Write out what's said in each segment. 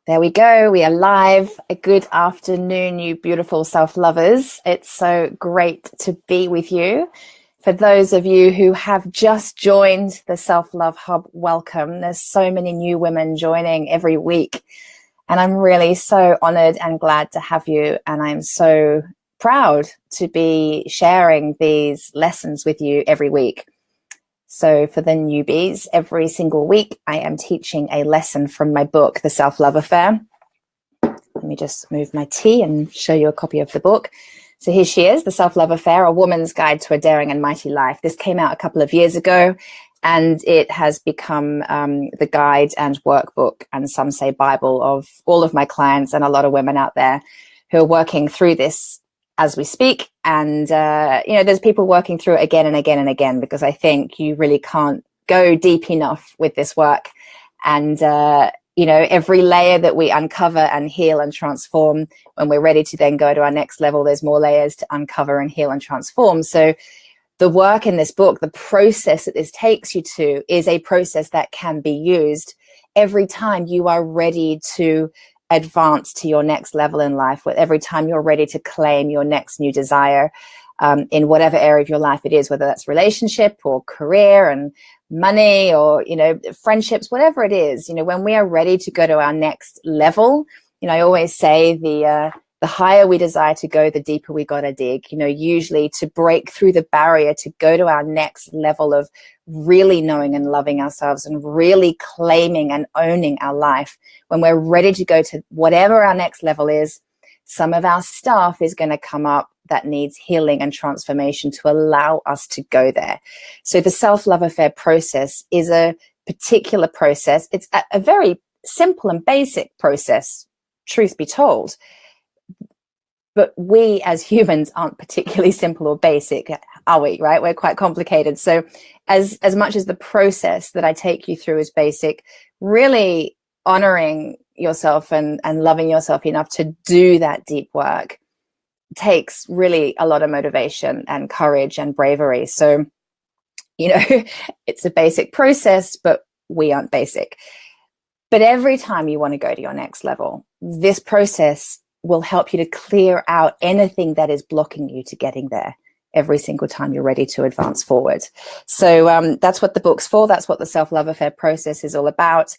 There we go. We are live. A good afternoon, you beautiful self-lovers. It's so great to be with you. For those of you who have just joined the Self-Love Hub, welcome. There's so many new women joining every week. And I'm really so honored and glad to have you. And I'm so proud to be sharing these lessons with you every week. So for the newbies, every single week, I am teaching a lesson from my book, The Self-Love Affair. Let me just move my tea and show you a copy of the book. So here she is, The Self-Love Affair, A Woman's Guide to a Daring and Mighty Life. This came out a couple of years ago, and it has become the guide and workbook, and some say Bible, of all of my clients and a lot of women out there who are working through this as we speak. And, there's people working through it again and again and again, because I think you really can't go deep enough with this work. And, every layer that we uncover and heal and transform, when we're ready to then go to our next level, there's more layers to uncover and heal and transform. So the work in this book, the process that this takes you to, is a process that can be used every time you are ready to advance to your next level in life, with every time you're ready to claim your next new desire, in whatever area of your life it is, whether that's relationship or career and money or, friendships, whatever it is. When we are ready to go to our next level, I always say the higher we desire to go, the deeper we got to dig, usually to break through the barrier to go to our next level of really knowing and loving ourselves and really claiming and owning our life. When we're ready to go to whatever our next level is, some of our stuff is going to come up that needs healing and transformation to allow us to go there. So the self-love affair process is a particular process. It's a very simple and basic process, truth be told. But we as humans aren't particularly simple or basic, are we? Right? We're quite complicated. So as much as the process that I take you through is basic, really honoring yourself and loving yourself enough to do that deep work takes really a lot of motivation and courage and bravery. So, it's a basic process, but we aren't basic. But every time you want to go to your next level, this process will help you to clear out anything that is blocking you to getting there every single time you're ready to advance forward. So that's what the book's for. That's what the self-love affair process is all about.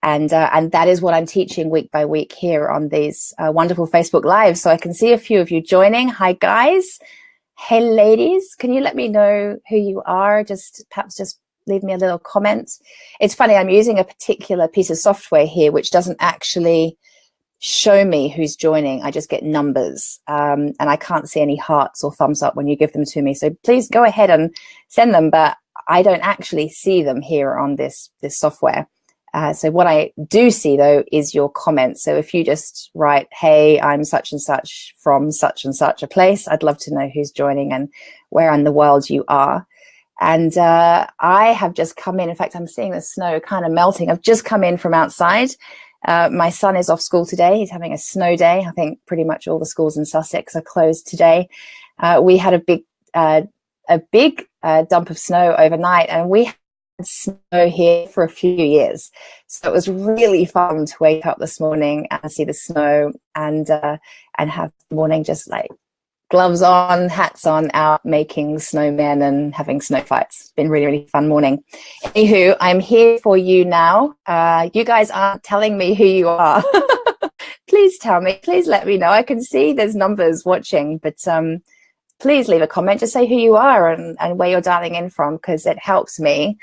And that is what I'm teaching week by week here on these wonderful Facebook Lives. So I can see a few of you joining. Hi, guys. Hey, ladies. Can you let me know who you are? Perhaps just leave me a little comment. It's funny, I'm using a particular piece of software here which doesn't actually show me who's joining. I just get numbers, and I can't see any hearts or thumbs up when you give them to me. So please go ahead and send them, but I don't actually see them here on this software. So what I do see, though, is your comments. So if you just write, hey, I'm such and such from such and such a place, I'd love to know who's joining and where in the world you are. And I have just come in. In fact, I'm seeing the snow kind of melting. I've just come in from outside. My son is off school today. He's having a snow day. I think pretty much all the schools in Sussex are closed today. We had a big dump of snow overnight, and we had snow here for a few years. So it was really fun to wake up this morning and see the snow and have the morning just like gloves on, hats on, out making snowmen and having snow fights. It's been really, really fun morning. Anywho, I'm here for you now. You guys aren't telling me who you are. Please tell me. Please let me know. I can see there's numbers watching, but please leave a comment. Just say who you are and where you're dialing in from, because it helps me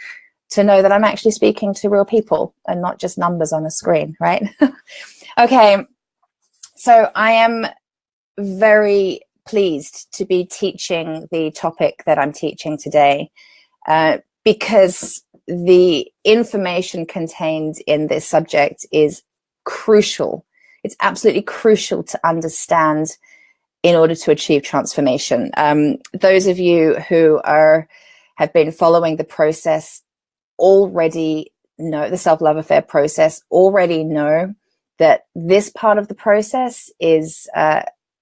to know that I'm actually speaking to real people and not just numbers on a screen, right? Okay, so I am very pleased to be teaching the topic that I'm teaching today, because the information contained in this subject is crucial. It's absolutely crucial to understand in order to achieve transformation. Those of you who have been following the process already know, the self-love affair process, already know that this part of the process is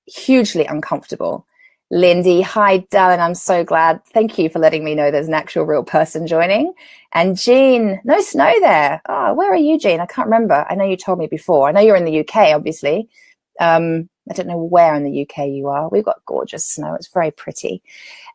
hugely uncomfortable. Lindy, hi, darling. I'm so glad. Thank you for letting me know there's an actual real person joining. And Jean, no snow there. Oh, where are you, Jean? I can't remember. I know you told me before. I know you're in the UK, obviously. I don't know where in the UK you are. We've got gorgeous snow. It's very pretty.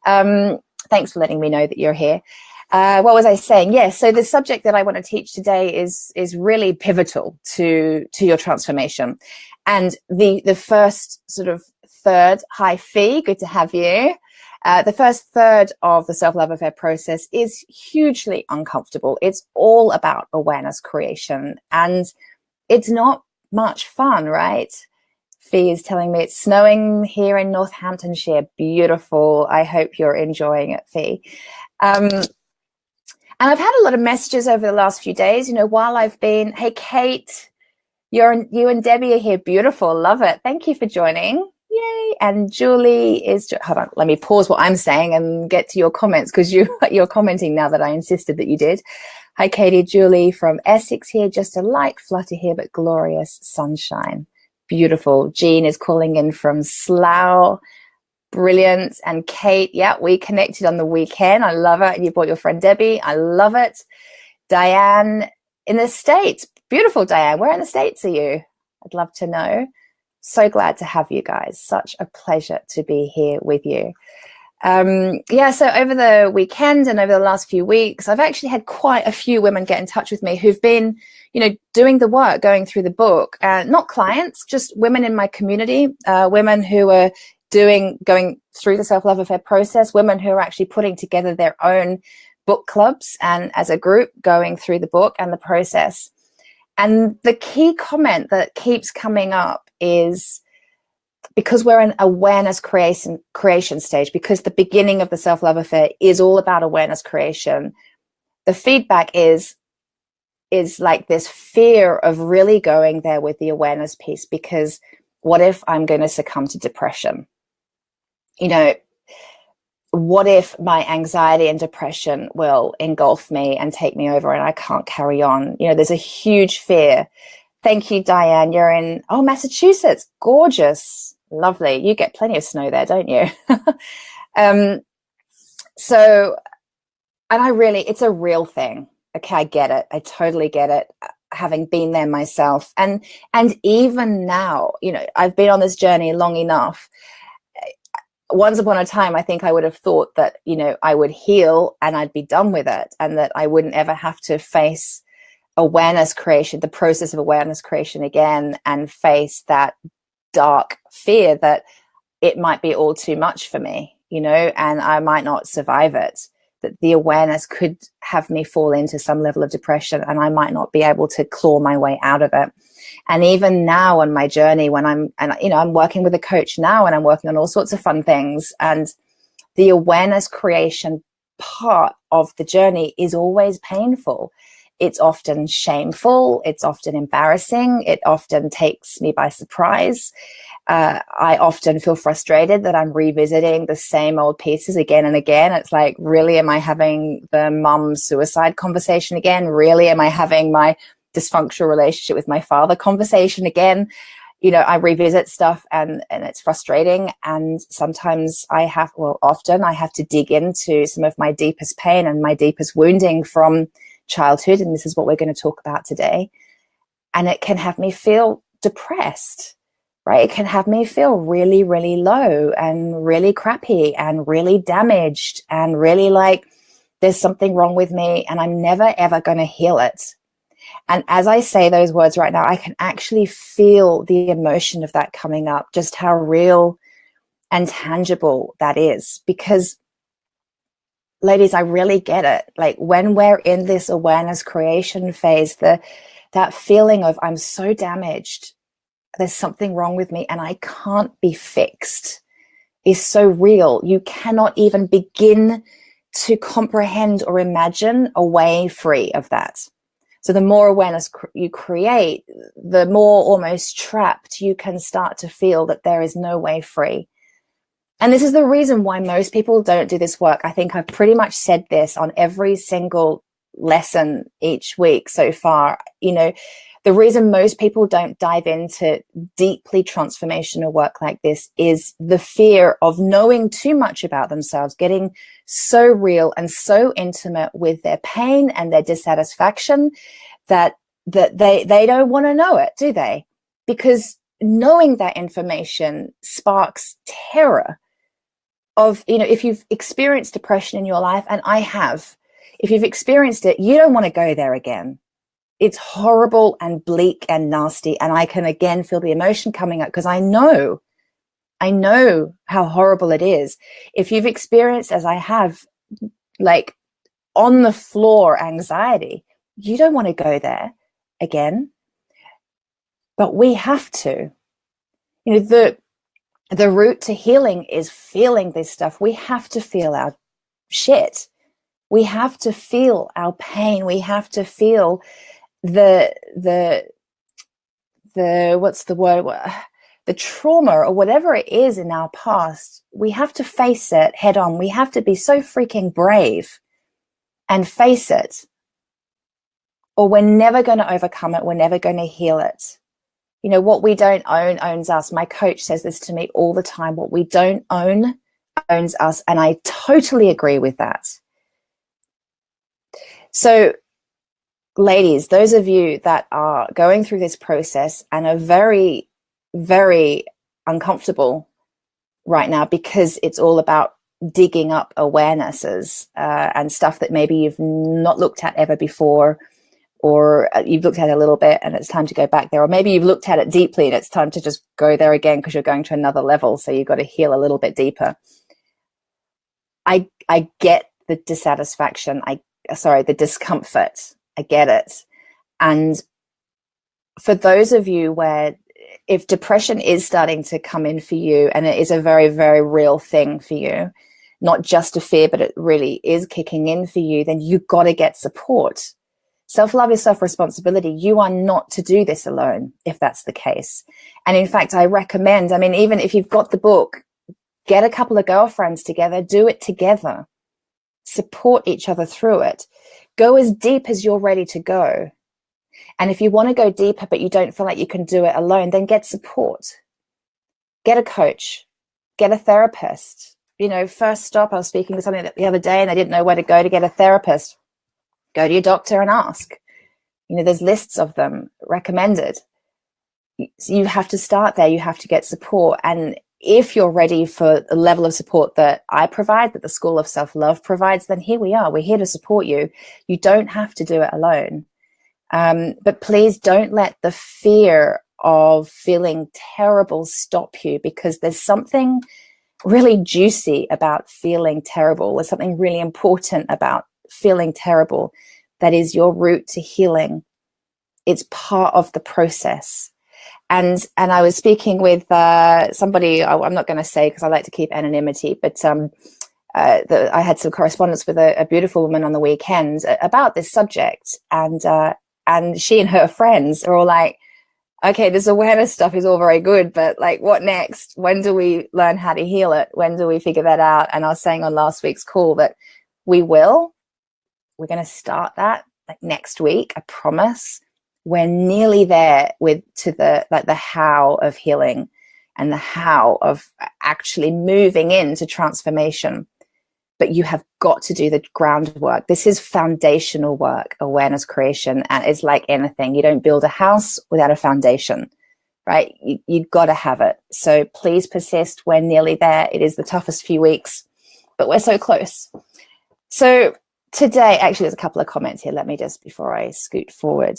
Thanks for letting me know that you're here. What was I saying? Yeah, so the subject that I want to teach today is really pivotal to your transformation. And the first sort of third, hi Fee, good to have you. The first third of the self-love affair process is hugely uncomfortable. It's all about awareness creation, and it's not much fun, right? Fee is telling me it's snowing here in Northamptonshire. Beautiful. I hope you're enjoying it, Fee. And I've had a lot of messages over the last few days, you know, while I've been, hey, Kate, you and Debbie are here. Beautiful. Love it. Thank you for joining. Yay. And Julie is, hold on, let me pause what I'm saying and get to your comments, because you're commenting now that I insisted that you did. Hi, Katie. Julie from Essex here. Just a light flutter here, but glorious sunshine. Beautiful. Jean is calling in from Slough. Brilliant. And Kate, yeah, we connected on the weekend. I love it. And you brought your friend Debbie. I love it. Diane in the States. Beautiful, Diane. Where in the States are you? I'd love to know. So glad to have you guys. Such a pleasure to be here with you. Yeah, so over the weekend and over the last few weeks, I've actually had quite a few women get in touch with me who've been, you know, doing the work, going through the book. Not clients, just women in my community, women who are going through the self-love affair process, women who are actually putting together their own book clubs and as a group going through the book and the process. And the key comment that keeps coming up is, because we're in awareness creation stage, because the beginning of the self-love affair is all about awareness creation, the feedback is like this fear of really going there with the awareness piece, because what if I'm going to succumb to depression? You know, what if my anxiety and depression will engulf me and take me over and I can't carry on? You know, there's a huge fear. Thank you, Diane. You're in, Massachusetts. Gorgeous. Lovely. You get plenty of snow there, don't you? So, and it's a real thing. Okay, I get it. I totally get it, having been there myself. And even now, you know, I've been on this journey long enough. Once upon a time, I think I would have thought that, you know, I would heal and I'd be done with it, and that I wouldn't ever have to face awareness creation, the process of awareness creation again, and face that dark fear that it might be all too much for me, you know, and I might not survive it, that the awareness could have me fall into some level of depression and I might not be able to claw my way out of it. And even now on my journey, when I'm working with a coach now, and I'm working on all sorts of fun things, and the awareness creation part of the journey is always painful. It's often shameful. It's often embarrassing. It often takes me by surprise. I often feel frustrated that I'm revisiting the same old pieces again and again. It's like, really, am I having the mum suicide conversation again? Really, am I having my dysfunctional relationship with my father conversation again? You know, I revisit stuff and it's frustrating. And sometimes often I have to dig into some of my deepest pain and my deepest wounding from childhood. And this is what we're going to talk about today. And it can have me feel depressed, right? It can have me feel really, really low and really crappy and really damaged and really like there's something wrong with me and I'm never, ever going to heal it. And as I say those words right now, I can actually feel the emotion of that coming up, just how real and tangible that is. Because, ladies, I really get it. Like, when we're in this awareness creation phase, that feeling of I'm so damaged, there's something wrong with me and I can't be fixed is so real. You cannot even begin to comprehend or imagine a way free of that. So the more awareness you create, the more almost trapped you can start to feel that there is no way free. And this is the reason why most people don't do this work. I think I've pretty much said this on every single lesson each week so far. You know, The reason most people don't dive into deeply transformational work like this is the fear of knowing too much about themselves, getting so real and so intimate with their pain and their dissatisfaction that they don't want to know it, do they? Because knowing that information sparks terror of, if you've experienced depression in your life, and I have, if you've experienced it, you don't want to go there again. It's horrible and bleak and nasty. And I can again feel the emotion coming up because I know how horrible it is. If you've experienced, as I have, like on the floor anxiety, you don't want to go there again. But we have to. The route to healing is feeling this stuff. We have to feel our shit. We have to feel our pain. We have to feel the what's the word, the trauma or whatever it is in our past. We have to face it head on. We have to be so freaking brave and face it, or we're never going to overcome it. We're never going to heal it. What we don't own owns us. My coach says this to me all the time. What we don't own owns us. And I totally agree with that. So ladies, those of you that are going through this process and are very, very uncomfortable right now because it's all about digging up awarenesses and stuff that maybe you've not looked at ever before, or you've looked at it a little bit and it's time to go back there, or maybe you've looked at it deeply and it's time to just go there again because you're going to another level, so you've got to heal a little bit deeper. I get the dissatisfaction, the discomfort. I get it. And for those of you where if depression is starting to come in for you, and it is a very, very real thing for you, not just a fear, but it really is kicking in for you, then you've got to get support. Self-love is self-responsibility. You are not to do this alone, if that's the case. And in fact, I recommend, even if you've got the book, get a couple of girlfriends together, do it together, support each other through it. Go as deep as you're ready to go. And if you want to go deeper, but you don't feel like you can do it alone, then get support. Get a coach, get a therapist. First stop, I was speaking to somebody the other day and they didn't know where to go to get a therapist. Go to your doctor and ask. There's lists of them recommended. You have to start there. You have to get support. And if you're ready for the level of support that I provide, that the School of Self-Love provides, then here we are. We're here to support you. You don't have to do it alone. But please don't let the fear of feeling terrible stop you, because there's something really juicy about feeling terrible. There's something really important about feeling terrible that is your route to healing. It's part of the process. And I was speaking with somebody, I'm not going to say because I like to keep anonymity, but I had some correspondence with a beautiful woman on the weekend about this subject. And she and her friends are all like, okay, this awareness stuff is all very good, but like, what next? When do we learn how to heal it? When do we figure that out? And I was saying on last week's call that we're going to start that like next week. I promise. We're nearly there to the how of healing and the how of actually moving into transformation. But you have got to do the groundwork. This is foundational work, awareness creation, and it's like anything. You don't build a house without a foundation, right? You've got to have it. So please persist. We're nearly there. It is the toughest few weeks, but we're so close. So today, actually, there's a couple of comments here. Let me just, before I scoot forward.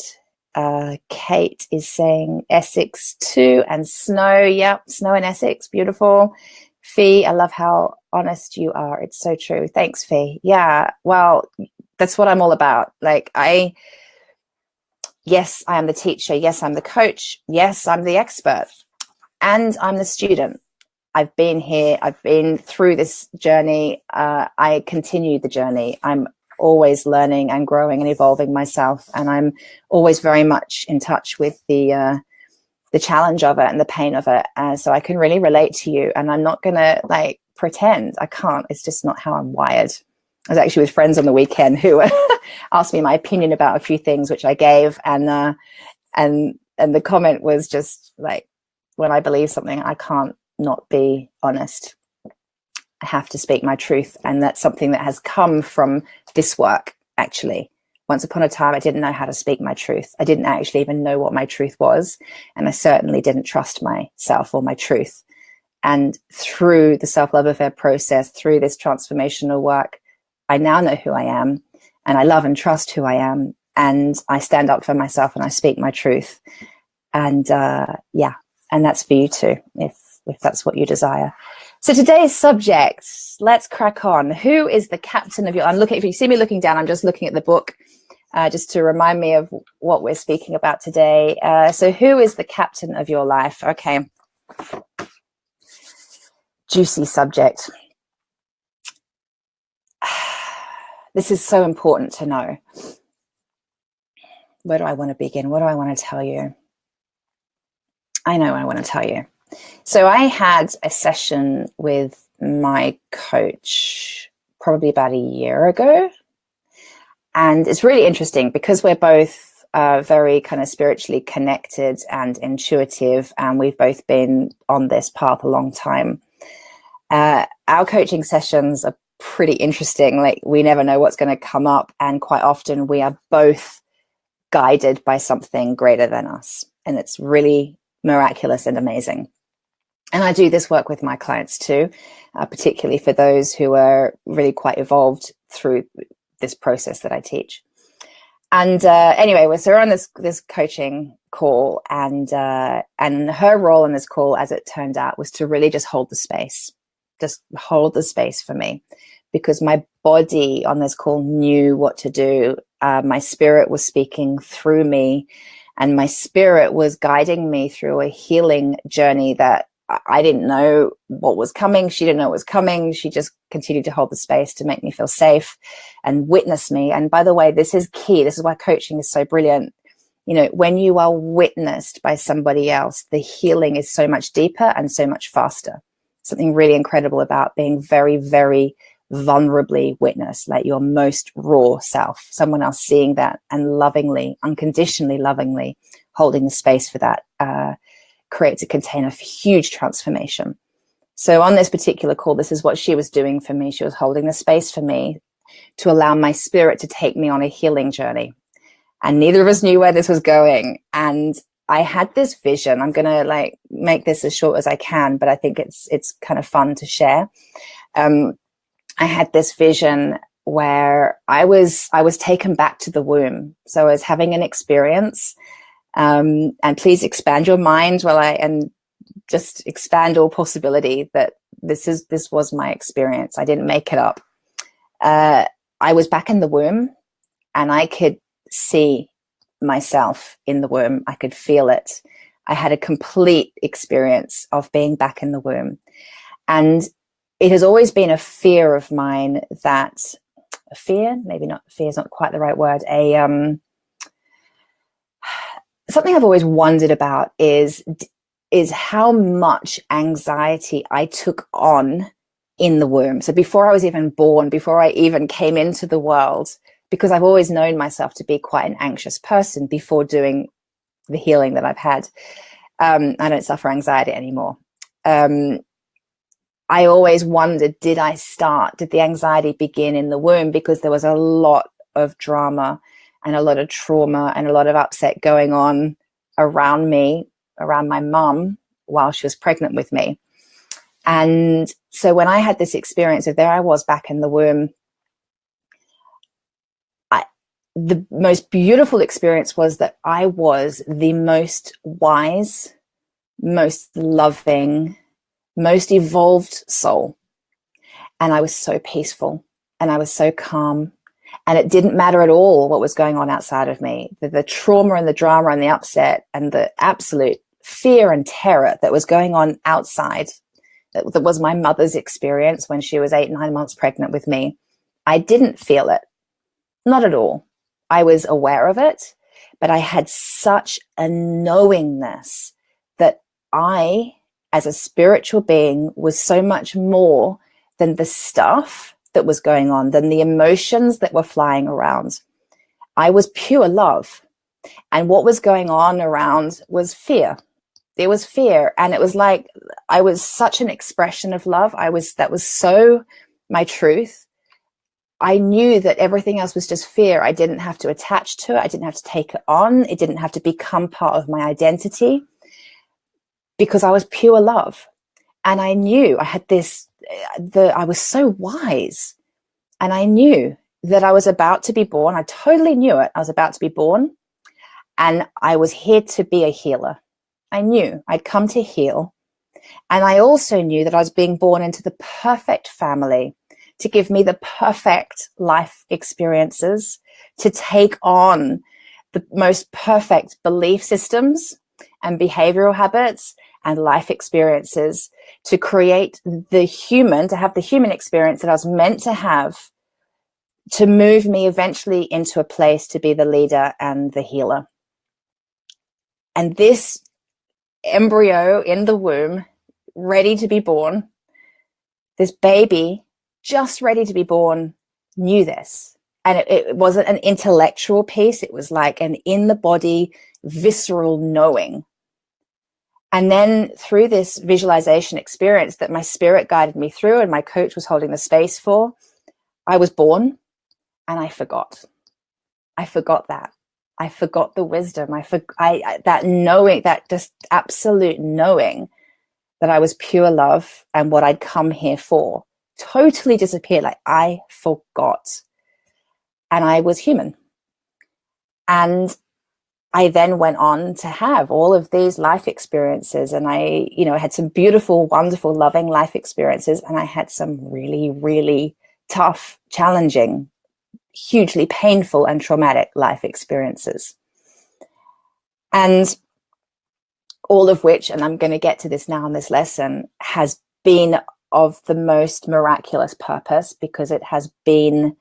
Kate is saying Essex too, and snow. Yep, snow in Essex. Beautiful. Fee, I love how honest you are. It's so true. Thanks, Fee. Yeah, well, that's what I'm all about. Yes, I am the teacher. Yes, I'm the coach. Yes, I'm the expert. And I'm the student. I've been here. I've been through this journey. I continue the journey. I'm always learning and growing and evolving myself. And I'm always very much in touch with the challenge of it and the pain of it. So I can really relate to you. And I'm not going to pretend. I can't. It's just not how I'm wired. I was actually with friends on the weekend who asked me my opinion about a few things, which I gave. And And the comment was just like, when I believe something, I can't not be honest. I have to speak my truth. And that's something that has come from this work, actually. Once upon a time, I didn't know how to speak my truth. I didn't actually even know what my truth was. And I certainly didn't trust myself or my truth. And through the self-love affair process, through this transformational work, I now know who I am, and I love and trust who I am. And I stand up for myself and I speak my truth. And yeah, and that's for you too, if that's what you desire. So today's subject, let's crack on. Who is the captain of your, I'm looking, if you see me looking down, I'm just looking at the book, just to remind me of what we're speaking about today. So who is the captain of your life? Okay. Juicy subject. This is so important to know. Where do I want to begin? What do I want to tell you? I know I want to tell you. So I had a session with my coach probably about a year ago. And it's really interesting because we're both very kind of spiritually connected and intuitive, and we've both been on this path a long time. Our coaching sessions are pretty interesting. Like, we never know what's going to come up, and quite often we are both guided by something greater than us, and it's really miraculous and amazing. And I do this work with my clients too, particularly for those who are really quite evolved through this process that I teach. And anyway, so we're on this coaching call, and her role in this call, as it turned out, was to really just hold the space for me, because my body on this call knew what to do. My spirit was speaking through me, and my spirit was guiding me through a healing journey that I didn't know what was coming. She didn't know what was coming. She just continued to hold the space to make me feel safe and witness me. And by the way, this is key. This is why coaching is so brilliant. You know, when you are witnessed by somebody else, the healing is so much deeper and so much faster. Something really incredible about being very, very vulnerably witnessed, like your most raw self, someone else seeing that and lovingly, unconditionally lovingly holding the space for that, creates a container for huge transformation. So on this particular call, this is what she was doing for me. She was holding the space for me to allow my spirit to take me on a healing journey. And neither of us knew where this was going. And I had this vision. I'm going to make this as short as I can, but I think it's kind of fun to share. I had this vision where I was taken back to the womb. So I was having an experience. And please expand your mind and just expand all possibility that this was my experience. I didn't make it up. I was back in the womb, and I could see myself in the womb. I could feel it. I had a complete experience of being back in the womb. And it has always been a fear of mine maybe not fear is not quite the right word, something I've always wondered about is how much anxiety I took on in the womb. So before I was even born, before I even came into the world, because I've always known myself to be quite an anxious person before doing the healing that I've had. I don't suffer anxiety anymore. I always wondered, did the anxiety begin in the womb? Because there was a lot of drama and a lot of trauma and a lot of upset going on around me, around my mum, while she was pregnant with me. And so when I had this experience of there I was back in the womb, the most beautiful experience was that I was the most wise, most loving, most evolved soul. And I was so peaceful, and I was so calm. And it didn't matter at all what was going on outside of me. The trauma and the drama and the upset and the absolute fear and terror that was going on outside, that was my mother's experience when she was 8-9 months pregnant with me. I didn't feel it. Not at all. I was aware of it, but I had such a knowingness that I, as a spiritual being, was so much more than the stuff that was going on, than the emotions that were flying around. I was pure love. And what was going on around was fear. There was fear. And it was like, I was such an expression of love. That was so my truth. I knew that everything else was just fear. I didn't have to attach to it. I didn't have to take it on. It didn't have to become part of my identity, because I was pure love. And I knew I had I was so wise, and I knew that I was about to be born. I totally knew it. I was about to be born, and I was here to be a healer. I knew I'd come to heal. And I also knew that I was being born into the perfect family to give me the perfect life experiences, to take on the most perfect belief systems and behavioral habits and life experiences, to create to have the human experience that I was meant to have, to move me eventually into a place to be the leader and the healer. And this embryo in the womb, ready to be born, this baby just ready to be born, knew this. And it wasn't an intellectual piece. It was like an in the body, visceral knowing. And then through this visualization experience that my spirit guided me through and my coach was holding the space for, I was born, and I forgot. I forgot that. I forgot the wisdom. That knowing, that just absolute knowing that I was pure love and what I'd come here for, totally disappeared. Like, I forgot. And I was human. And I then went on to have all of these life experiences, and I had some beautiful, wonderful, loving life experiences, and I had some really, really tough, challenging, hugely painful and traumatic life experiences. And all of which, and I'm going to get to this now in this lesson, has been of the most miraculous purpose, because it has been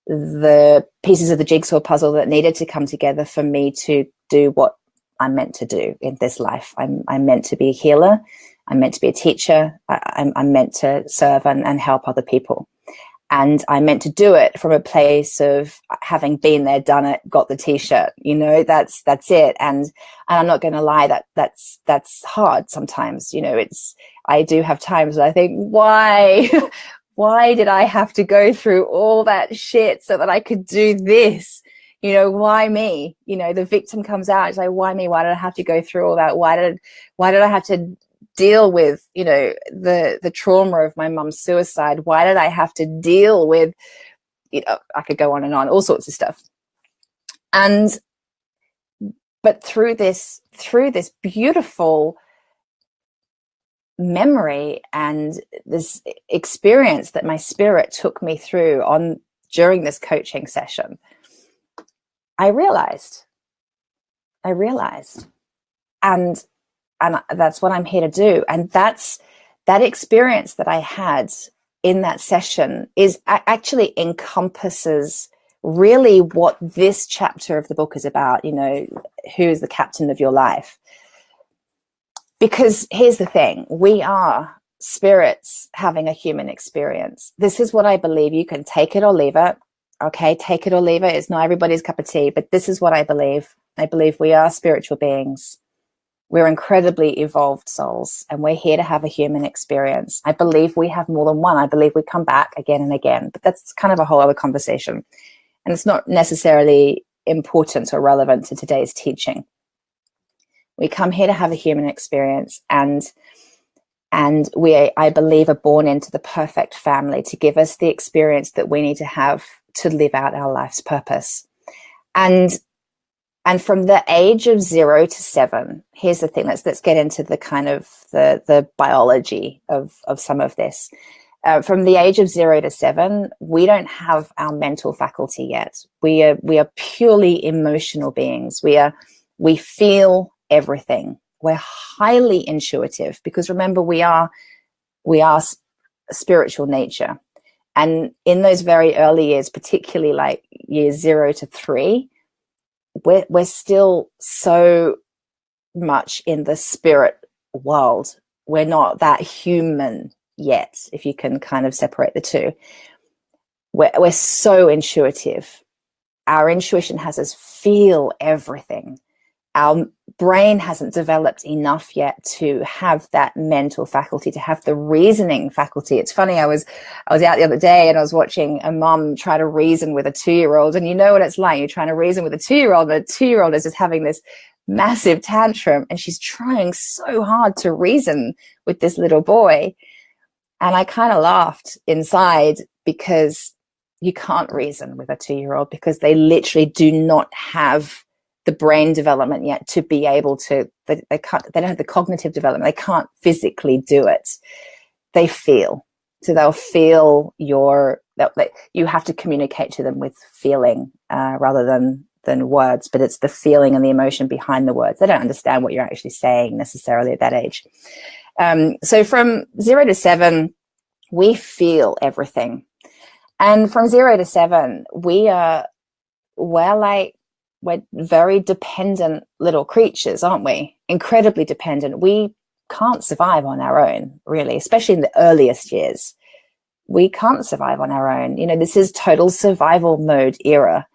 the pieces of the jigsaw puzzle that needed to come together for me to do what I'm meant to do in this life. I'm meant to be a healer. I'm meant to be a teacher. I'm meant to serve and help other people. And I'm meant to do it from a place of having been there, done it, got the t-shirt, that's it. And I'm not going to lie, that's hard sometimes. I do have times where I think, why did I have to go through all that shit so that I could do this? Why me? The victim comes out. It's like, why me? Why did I have to go through all that? Why did I have to deal with, the trauma of my mum's suicide? Why did I have to deal with, I could go on and on, all sorts of stuff. But through this beautiful memory and this experience that my spirit took me through during this coaching session, I realized, and that's what I'm here to do. And that experience that I had in that session actually encompasses really what this chapter of the book is about. Who is the captain of your life? Because here's the thing, we are spirits having a human experience. This is what I believe. You can take it or leave it. Okay, take it or leave it. It's not everybody's cup of tea, but this is what I believe. I believe we are spiritual beings. We're incredibly evolved souls, and we're here to have a human experience. I believe we have more than one. I believe we come back again and again, but that's kind of a whole other conversation. And it's not necessarily important or relevant to today's teaching. We come here to have a human experience, and we, I believe, are born into the perfect family to give us the experience that we need to have to live out our life's purpose. And from the age of 0 to 7, here's the thing. Let's get into the kind of the biology of some of this. From the age of 0 to 7, we don't have our mental faculty yet. We are purely emotional beings. We feel everything. We're highly intuitive, because remember, we are spiritual nature. And in those very early years, particularly like years 0 to 3, we're still so much in the spirit world. We're not that human yet, if you can kind of separate the two. We're so intuitive. our intuition has us feel everything. Our brain hasn't developed enough yet to have that mental faculty, to have the reasoning faculty. It's funny, I was out the other day and I was watching a mum try to reason with a 2-year-old, and you know what it's like. You're trying to reason with a 2-year-old, and a 2-year-old is just having this massive tantrum, and she's trying so hard to reason with this little boy. And I kind of laughed inside, because you can't reason with a 2-year-old, because they literally do not have the brain development yet to be able to, they don't have the cognitive development. They can't physically do it. They feel. So they'll feel you have to communicate to them with feeling rather than words, but it's the feeling and the emotion behind the words. They don't understand what you're actually saying necessarily at that age. So from 0 to 7, we feel everything. And from 0 to 7, we're very dependent little creatures, aren't we? Incredibly dependent. We can't survive on our own, really, especially in the earliest years. We can't survive on our own. You know, this is total survival mode era,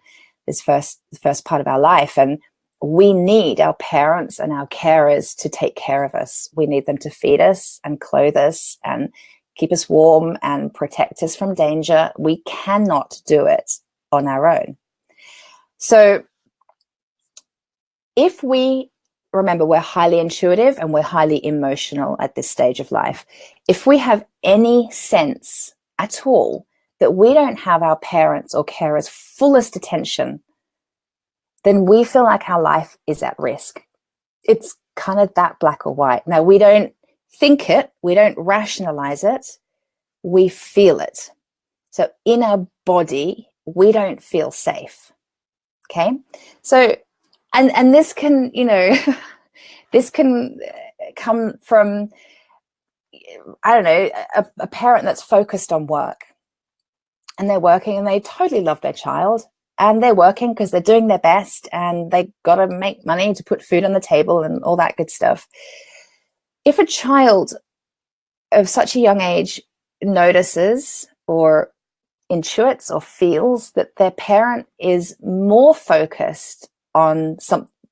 this first part of our life. And we need our parents and our carers to take care of us. We need them to feed us and clothe us and keep us warm and protect us from danger. We cannot do it on our own. So if we remember, we're highly intuitive and we're highly emotional at this stage of life. If we have any sense at all that we don't have our parents or carers' fullest attention, then we feel like our life is at risk. It's kind of that black or white. Now, we don't think it, we don't rationalize it, we feel it. So in our body, we don't feel safe. Okay? So, and this can, you know, this can come from, I don't know, a parent that's focused on work, and they're working and they totally love their child, and they're working because they're doing their best and they got to make money to put food on the table and all that good stuff. If a child of such a young age notices or intuits or feels that their parent is more focused on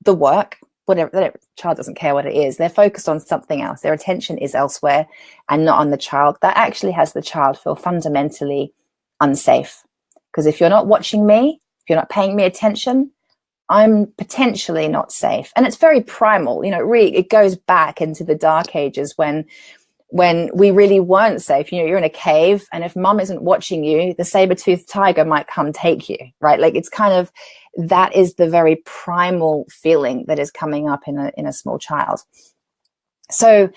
the work, whatever, the child doesn't care what it is, they're focused on something else, their attention is elsewhere and not on the child, that actually has the child feel fundamentally unsafe. Because if you're not watching me, if you're not paying me attention, I'm potentially not safe. And it's very primal, you know, really, it goes back into the dark ages when we really weren't safe. You know, you're in a cave, and if mum isn't watching you, the saber-toothed tiger might come take you, right? Like, it's kind of, that is the very primal feeling that is coming up in a small child. So,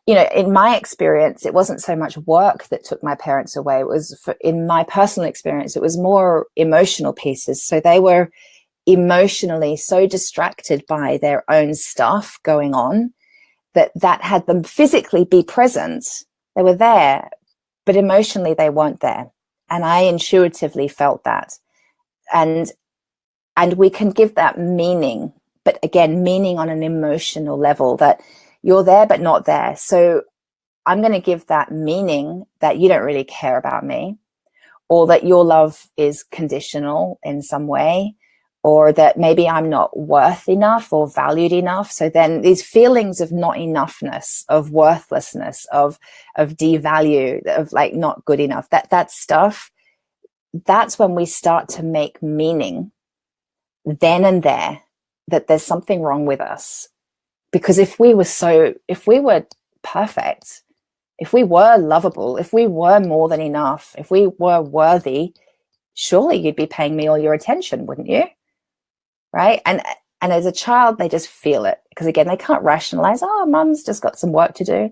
you know, in my experience, it wasn't so much work that took my parents away. It was, in my personal experience, it was more emotional pieces. So they were emotionally so distracted by their own stuff going on that had them physically be present. They were there, but emotionally they weren't there. And I intuitively felt that. And we can give that meaning, but again, meaning on an emotional level, that you're there but not there. So I'm going to give that meaning that you don't really care about me, or that your love is conditional in some way, or that maybe I'm not worth enough or valued enough. So then these feelings of not enoughness, of worthlessness, of devalue, of like not good enough, that stuff, that's when we start to make meaning then and there that there's something wrong with us. Because if we were perfect, if we were lovable, if we were more than enough, if we were worthy, surely you'd be paying me all your attention, wouldn't you? Right? And as a child, they just feel it, because again, they can't rationalize, oh, mum's just got some work to do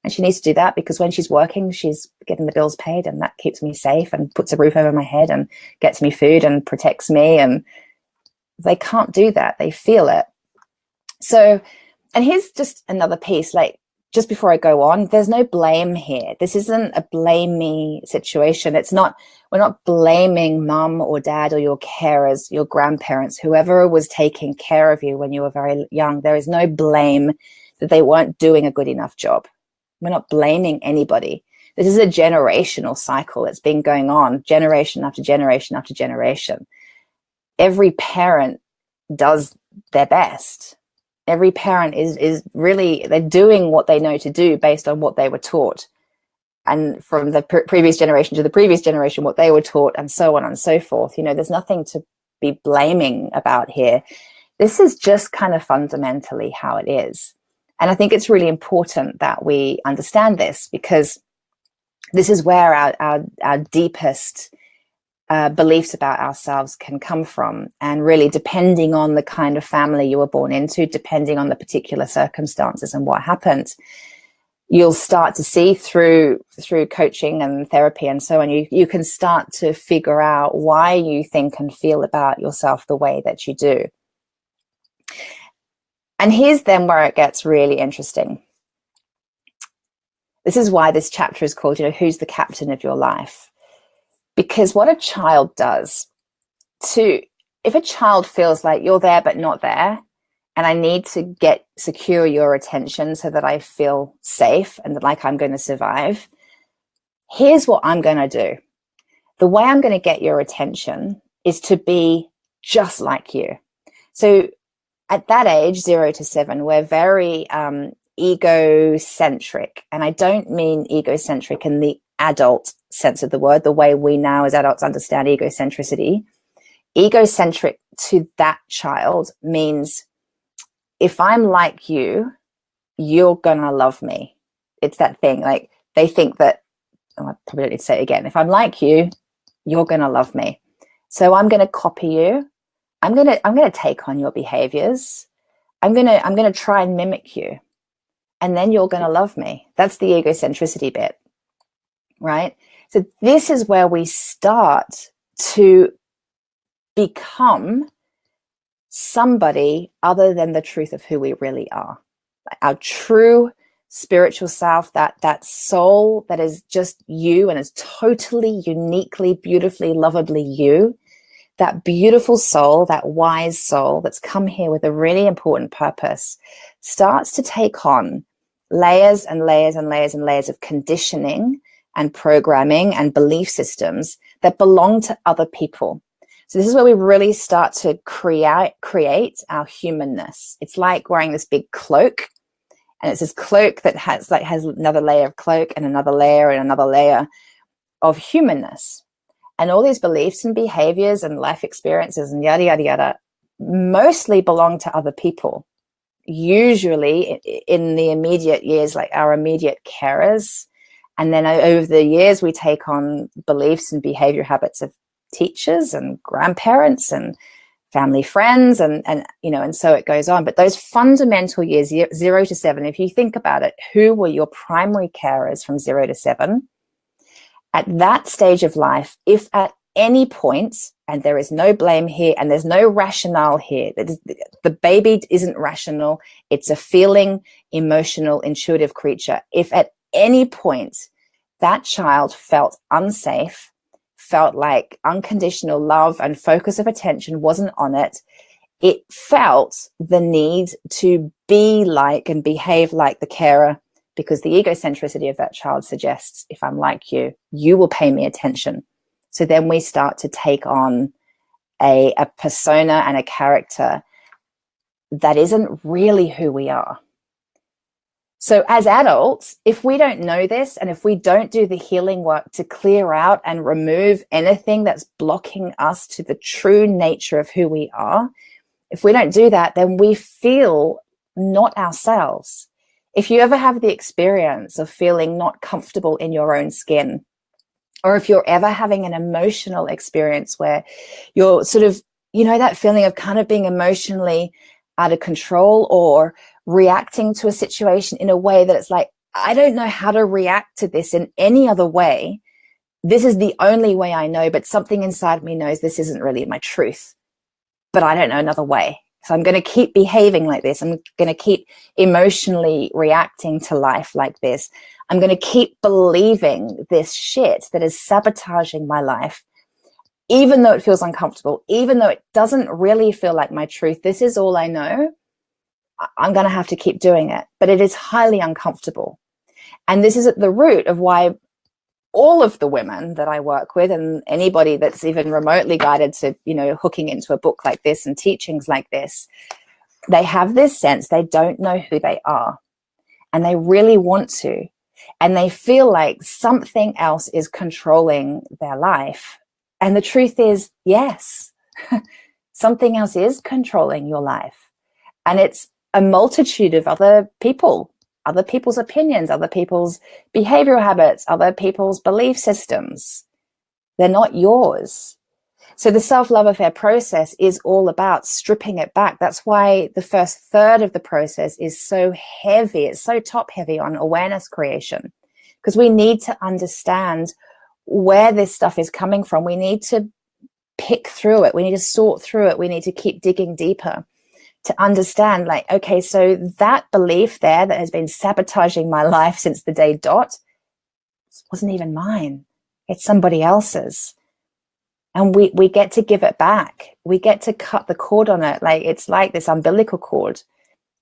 and she needs to do that because when she's working, she's getting the bills paid, and that keeps me safe and puts a roof over my head and gets me food and protects me. And they can't do that. They feel it. So, and here's just another piece, like, just before I go on, there's no blame here. This isn't a blame me situation. We're not blaming mum or dad or your carers, your grandparents, whoever was taking care of you when you were very young. There is no blame that they weren't doing a good enough job. We're not blaming anybody. This is a generational cycle that's been going on generation after generation after generation. every parent does their best. Every parent is really, they're doing what they know to do based on what they were taught. And from the previous generation to the previous generation, what they were taught, and so on and so forth. You know, there's nothing to be blaming about here. This is just kind of fundamentally how it is. And I think it's really important that we understand this, because this is where our deepest beliefs about ourselves can come from. And really, depending on the kind of family you were born into, depending on the particular circumstances and what happened, you'll start to see through coaching and therapy and so on, you can start to figure out why you think and feel about yourself the way that you do. And here's then where it gets really interesting. This is why this chapter is called, who's the captain of your life? Because what a child does if a child feels like you're there but not there, and I need to secure your attention so that I feel safe and like I'm going to survive, here's what I'm going to do. The way I'm going to get your attention is to be just like you. So at that age, 0 to 7, we're very egocentric. And I don't mean egocentric in the adult sense of the word, the way we now as adults understand egocentricity. Egocentric to that child means, if I'm like you, you're gonna love me. It's that thing, like they think that, I probably don't need to say it again. If I'm like you, you're gonna love me. So I'm gonna copy you. I'm gonna take on your behaviors. I'm gonna try and mimic you. And then you're gonna love me. That's the egocentricity bit, right? So this is where we start to become somebody other than the truth of who we really are. Our true spiritual self, that soul that is just you and is totally, uniquely, beautifully, lovably you. That beautiful soul, that wise soul that's come here with a really important purpose, starts to take on layers and layers and layers and layers of conditioning and programming and belief systems that belong to other people. So this is where we really start to create our humanness. It's like wearing this big cloak, and it's this cloak that has another layer of cloak and another layer and another layer of humanness. And all these beliefs and behaviors and life experiences and yada, yada, yada, mostly belong to other people. Usually in the immediate years, like our immediate carers. And then over the years, we take on beliefs and behavior habits of teachers and grandparents and family friends and so it goes on. But those fundamental years, 0 to 7, if you think about it, who were your primary carers from 0 to 7? At that stage of life, if at any point, and there is no blame here and there's no rationale here, the baby isn't rational, it's a feeling, emotional, intuitive creature. If at any point that child felt unsafe, felt like unconditional love and focus of attention wasn't on it, it felt the need to be like and behave like the carer, because the egocentricity of that child suggests, if I'm like you, you will pay me attention. So then we start to take on a persona and a character that isn't really who we are. So as adults, if we don't know this, and if we don't do the healing work to clear out and remove anything that's blocking us to the true nature of who we are, if we don't do that, then we feel not ourselves. If you ever have the experience of feeling not comfortable in your own skin, or if you're ever having an emotional experience where you're sort of, that feeling of kind of being emotionally out of control or reacting to a situation in a way that it's like, I don't know how to react to this in any other way. This is the only way I know, but something inside me knows this isn't really my truth, but I don't know another way. So I'm going to keep behaving like this. I'm going to keep emotionally reacting to life like this. I'm going to keep believing this shit that is sabotaging my life, even though it feels uncomfortable, even though it doesn't really feel like my truth. This is all I know. I'm going to have to keep doing it, but it is highly uncomfortable. And this is at the root of why all of the women that I work with, and anybody that's even remotely guided to, hooking into a book like this and teachings like this, they have this sense they don't know who they are, and they really want to. And they feel like something else is controlling their life. And the truth is, yes, something else is controlling your life. And it's a multitude of other people, other people's opinions, other people's behavioral habits, other people's belief systems. They're not yours. So the self-love affair process is all about stripping it back. That's why the first third of the process is so heavy. It's so top heavy on awareness creation, because we need to understand where this stuff is coming from. We need to pick through it. We need to sort through it. We need to keep digging deeper to understand, like, okay, so that belief there that has been sabotaging my life since the day dot wasn't even mine. It's somebody else's. And we get to give it back. We get to cut the cord on it. Like, it's like this umbilical cord.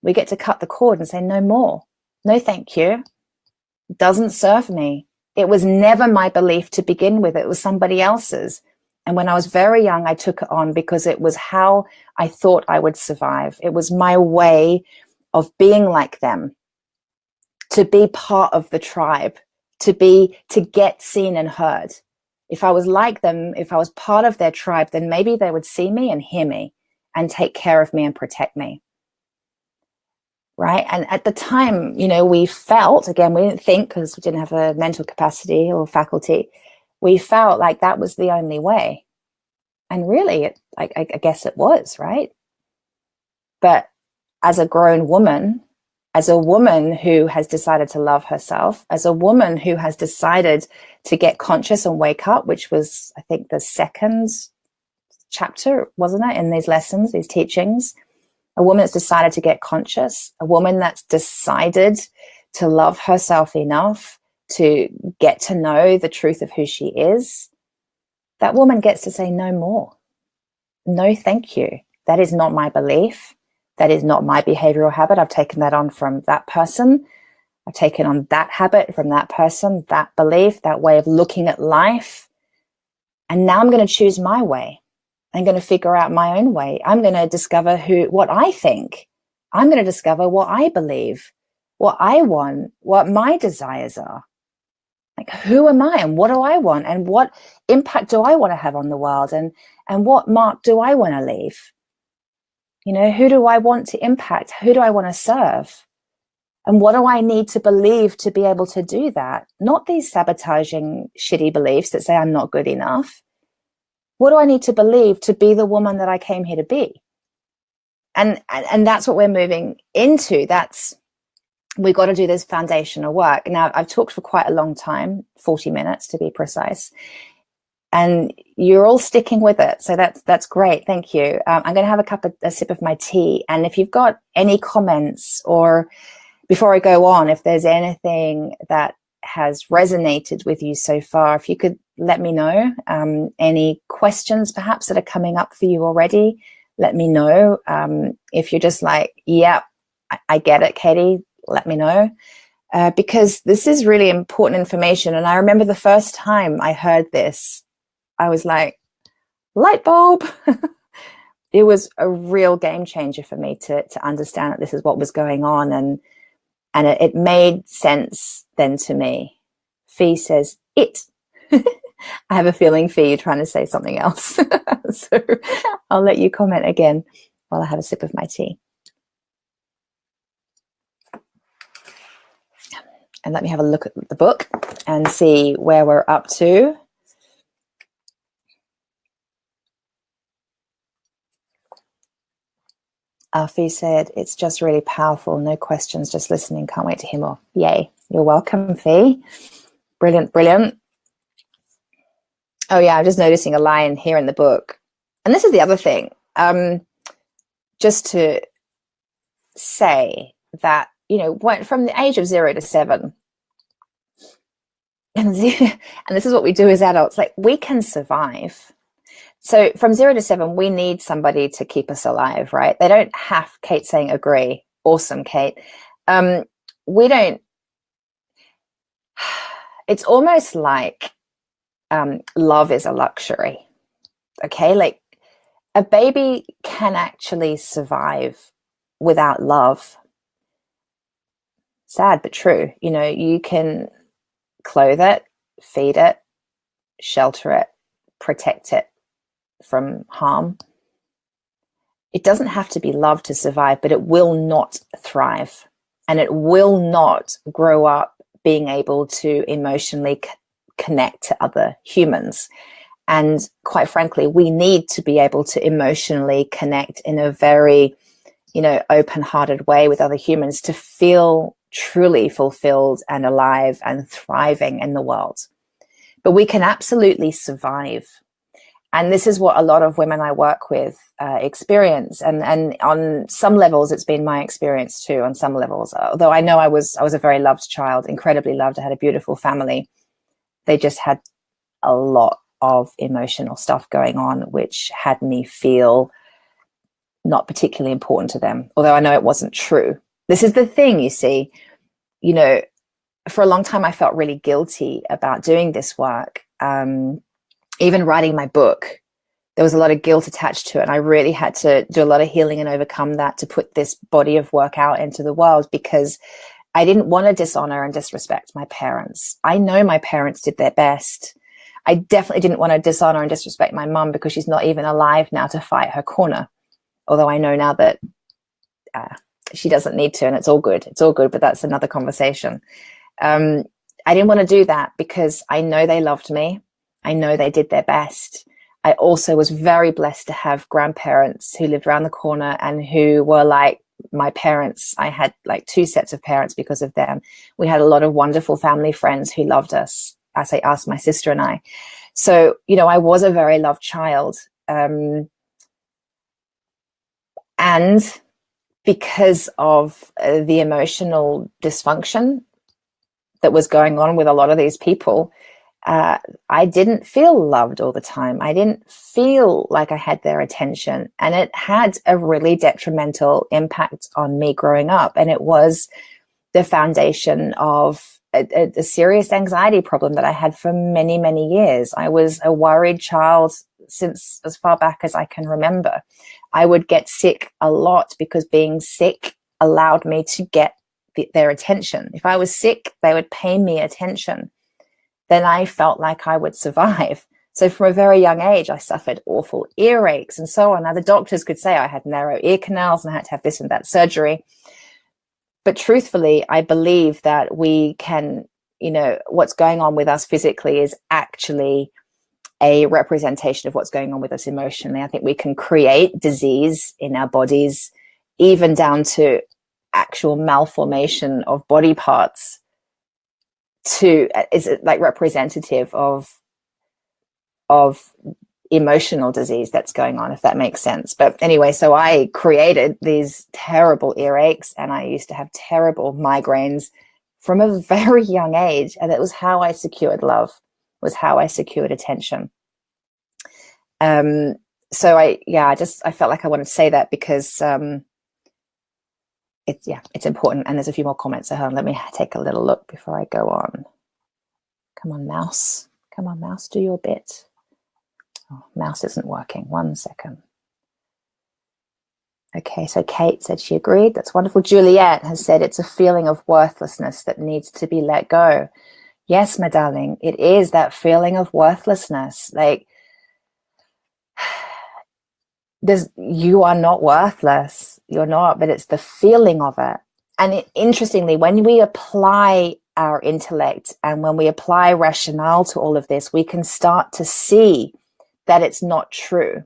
We get to cut the cord and say, no more. No, thank you. It doesn't serve me. It was never my belief to begin with. It was somebody else's. And when I was very young, I took it on because it was how I thought I would survive. It was my way of being like them, to be part of the tribe, to get seen and heard. If I was like them, if I was part of their tribe, then maybe they would see me and hear me and take care of me and protect me. Right? And at the time, we felt, again, we didn't think because we didn't have a mental capacity or faculty, we felt like that was the only way. And really, I guess it was, right? But as a grown woman, as a woman who has decided to love herself, as a woman who has decided to get conscious and wake up, which was, I think, the second chapter, wasn't it, in these lessons, these teachings, a woman that's decided to get conscious, a woman that's decided to love herself enough to get to know the truth of who she is, that woman gets to say no more. No, thank you. That is not my belief. That is not my behavioral habit. I've taken that on from that person. I've taken on that habit from that person, that belief, that way of looking at life. And now I'm going to choose my way. I'm going to figure out my own way. I'm going to discover what I think. I'm going to discover what I believe, what I want, what my desires are. Like, who am I and what do I want and what impact do I want to have on the world and what mark do I want to leave? Who do I want to impact? Who do I want to serve? And what do I need to believe to be able to do that? Not these sabotaging, shitty beliefs that say I'm not good enough. What do I need to believe to be the woman that I came here to be? And that's what we're moving into. We've got to do this foundational work. Now, I've talked for quite a long time, 40 minutes to be precise. And you're all sticking with it. So that's great. Thank you. I'm going to have a sip of my tea. And if you've got any comments, or before I go on, if there's anything that has resonated with you so far, if you could let me know. Any questions perhaps that are coming up for you already, let me know. If you're just like, yeah, I get it, Katie, let me know. Because this is really important information. And I remember the first time I heard this, I was like, light bulb. It was a real game changer for me to understand that this is what was going on. And it made sense then to me. Fee says, it. I have a feeling, Fee, you're trying to say something else. So I'll let you comment again while I have a sip of my tea. And let me have a look at the book and see where we're up to. Fee said, it's just really powerful. No questions, just listening. Can't wait to hear more. Yay. You're welcome, Fee. Brilliant, brilliant. Oh, yeah, I'm just noticing a line here in the book. And this is the other thing. Just to say that, from the age of 0 to 7, and this is what we do as adults, like, we can survive. So from 0 to 7, we need somebody to keep us alive, right? They don't have, Kate saying agree. Awesome, Kate. We don't, it's almost like love is a luxury. Okay, like a baby can actually survive without love. Sad but true. You know, you can clothe it, feed it, shelter it, protect it from harm. It doesn't have to be love to survive, but it will not thrive. And it will not grow up being able to emotionally connect to other humans. And quite frankly, we need to be able to emotionally connect in a very, open-hearted way with other humans to feel truly fulfilled and alive and thriving in the world. But we can absolutely survive. And this is what a lot of women I work with experience. And on some levels, it's been my experience too, on some levels. Although I know I was a very loved child, incredibly loved. I had a beautiful family. They just had a lot of emotional stuff going on, which had me feel not particularly important to them. Although I know it wasn't true. This is the thing, you see, for a long time, I felt really guilty about doing this work. Even writing my book, there was a lot of guilt attached to it. And I really had to do a lot of healing and overcome that to put this body of work out into the world, because I didn't want to dishonor and disrespect my parents. I know my parents did their best. I definitely didn't want to dishonor and disrespect my mum, because she's not even alive now to fight her corner. Although I know now that she doesn't need to, and it's all good. It's all good, but that's another conversation. I didn't want to do that because I know they loved me. I know they did their best. I also was very blessed to have grandparents who lived around the corner and who were like my parents. I had like two sets of parents because of them. We had a lot of wonderful family friends who loved us. I say us, my sister and I. So, I was a very loved child. And because of the emotional dysfunction that was going on with a lot of these people, I didn't feel loved all the time. I didn't feel like I had their attention. And it had a really detrimental impact on me growing up. And it was the foundation of a serious anxiety problem that I had for many, many years. I was a worried child since as far back as I can remember. I would get sick a lot because being sick allowed me to get their attention. If I was sick, they would pay me attention. Then I felt like I would survive. So from a very young age, I suffered awful earaches and so on. Now, the doctors could say I had narrow ear canals and I had to have this and that surgery. But truthfully, I believe that we can, what's going on with us physically is actually a representation of what's going on with us emotionally. I think we can create disease in our bodies, even down to actual malformation of body parts, is like representative of emotional disease that's going on, if that makes sense. But anyway, so I created these terrible earaches and I used to have terrible migraines from a very young age. And it was how I secured love, was how I secured attention. So I felt like I wanted to say that because it's important. And there's a few more comments. So hold on, let me take a little look before I go on. Come on, mouse. Come on, mouse, do your bit. Oh, mouse isn't working. 1 second. Okay, so Kate said she agreed. That's wonderful. Juliet has said it's a feeling of worthlessness that needs to be let go. Yes, my darling, it is that feeling of worthlessness. Like, you are not worthless. You're not, but it's the feeling of it. And interestingly, when we apply our intellect and when we apply rationale to all of this, we can start to see that it's not true.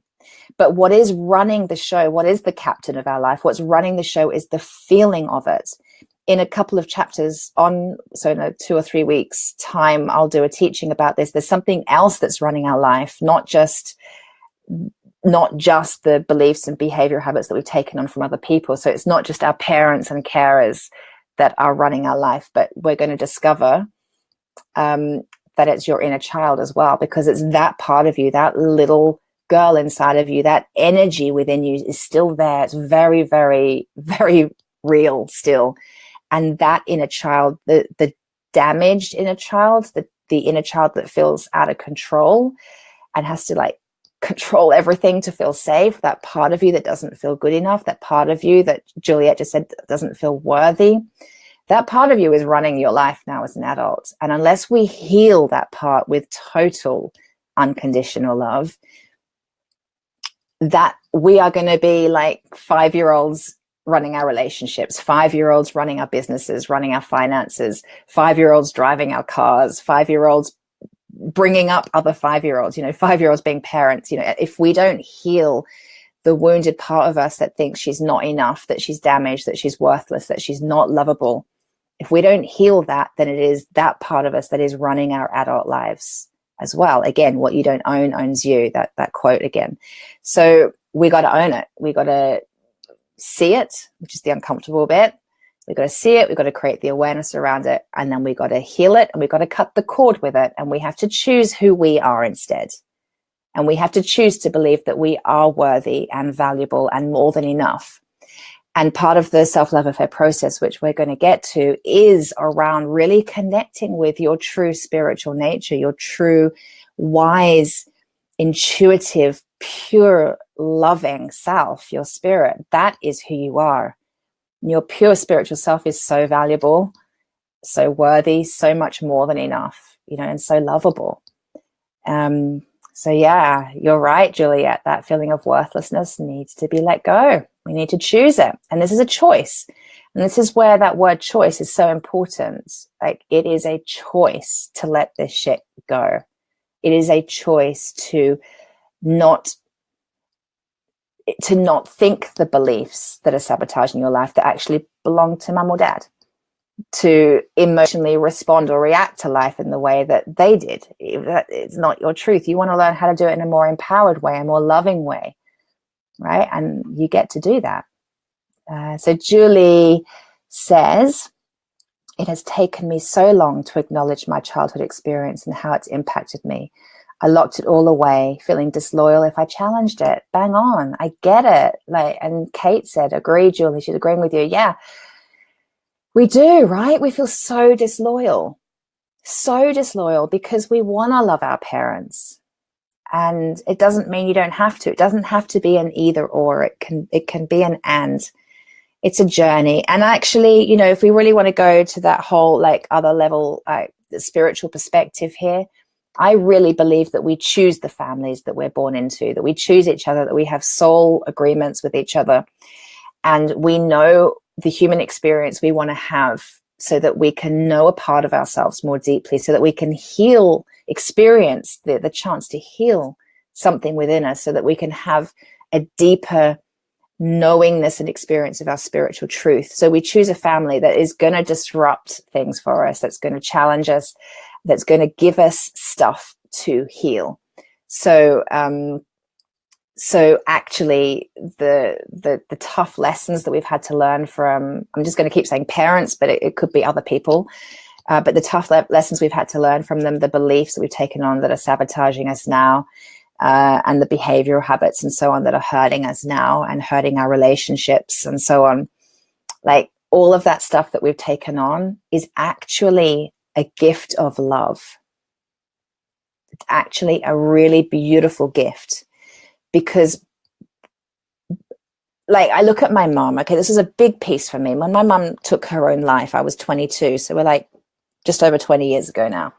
But what is running the show, what is the captain of our life, what's running the show is the feeling of it. In a couple of chapters in 2 or 3 weeks time, I'll do a teaching about this. There's something else that's running our life, not just the beliefs and behavior habits that we've taken on from other people. So it's not just our parents and carers that are running our life, but we're going to discover that it's your inner child as well, because it's that part of you, that little girl inside of you, that energy within you is still there. It's very, very, very real still. And that inner child, the damaged inner child, the inner child that feels out of control and has to like control everything to feel safe, that part of you that doesn't feel good enough, that part of you that Juliet just said doesn't feel worthy, that part of you is running your life now as an adult. And unless we heal that part with total unconditional love, that we are going to be like 5-year-olds running our relationships, 5-year-olds running our businesses, running our finances, 5-year-olds driving our cars, 5-year-olds bringing up other 5-year-olds, 5-year-olds being parents. If we don't heal the wounded part of us that thinks she's not enough, that she's damaged, that she's worthless, that she's not lovable, if we don't heal that, then it is that part of us that is running our adult lives as well. Again, what you don't own owns you, that quote again. So we got to own it. We got to see it, which is the uncomfortable bit. We got to see it. We got to create the awareness around it. And then we got to heal it, and we got to cut the cord with it. And we have to choose who we are instead. And we have to choose to believe that we are worthy and valuable and more than enough. And part of the self-love affair process, which we're going to get to, is around really connecting with your true spiritual nature, your true, wise, intuitive, pure, loving self, your spirit. That is who you are. Your pure spiritual self is so valuable, so worthy, so much more than enough, and so lovable. So yeah, you're right, Juliet. That feeling of worthlessness needs to be let go. We need to choose it. And this is a choice. And this is where that word choice is so important. Like, it is a choice to let this shit go. It is a choice to not think the beliefs that are sabotaging your life that actually belong to mum or dad, to emotionally respond or react to life in the way that they did. It's not your truth. You want to learn how to do it in a more empowered way, a more loving way, right? And you get to do that. So Julie says, it has taken me so long to acknowledge my childhood experience and how it's impacted me. I locked it all away, feeling disloyal if I challenged it. Bang on. I get it. And Kate said, agree, Julie. She's agreeing with you. Yeah, we do, right? We feel so disloyal because we want to love our parents. And it doesn't mean you don't have to. It doesn't have to be an either or. It can be an and. It's a journey. And actually, if we really want to go to that whole other level, the spiritual perspective here, I really believe that we choose the families that we're born into, that we choose each other, that we have soul agreements with each other. And we know the human experience we want to have so that we can know a part of ourselves more deeply, so that we can experience the chance to heal something within us, so that we can have a deeper knowingness and experience of our spiritual truth. So we choose a family that is going to disrupt things for us, that's going to challenge us, that's going to give us stuff to heal. So actually the tough lessons that we've had to learn from, I'm just going to keep saying parents, but it could be other people, but the tough lessons we've had to learn from them, the beliefs that we've taken on that are sabotaging us now, and the behavioral habits and so on that are hurting us now and hurting our relationships and so on. All of that stuff that we've taken on is actually a gift of love. It's actually a really beautiful gift, because I look at my mom. Okay, this is a big piece for me. When my mom took her own life, I was 22. So we're just over 20 years ago now.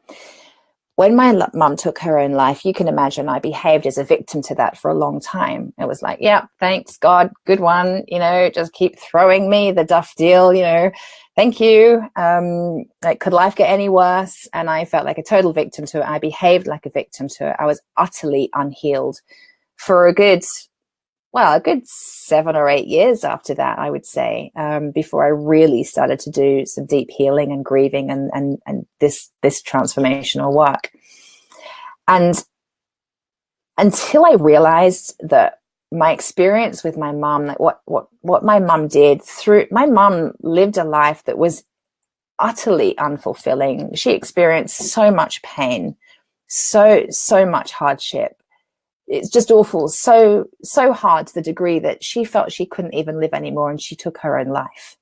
When my mum took her own life, you can imagine I behaved as a victim to that for a long time. It was yeah, thanks God, good one, just keep throwing me the duff deal, thank you. Could life get any worse? And I felt like a total victim to it. I behaved like a victim to it. I was utterly unhealed for a good 7 or 8 years after that, I would say, before I really started to do some deep healing and grieving and this transformational work. And until I realized that my experience with my mom, what my mom did my mom lived a life that was utterly unfulfilling. She experienced so much pain, so much hardship. It's just awful, so hard, to the degree that she felt she couldn't even live anymore, and she took her own life.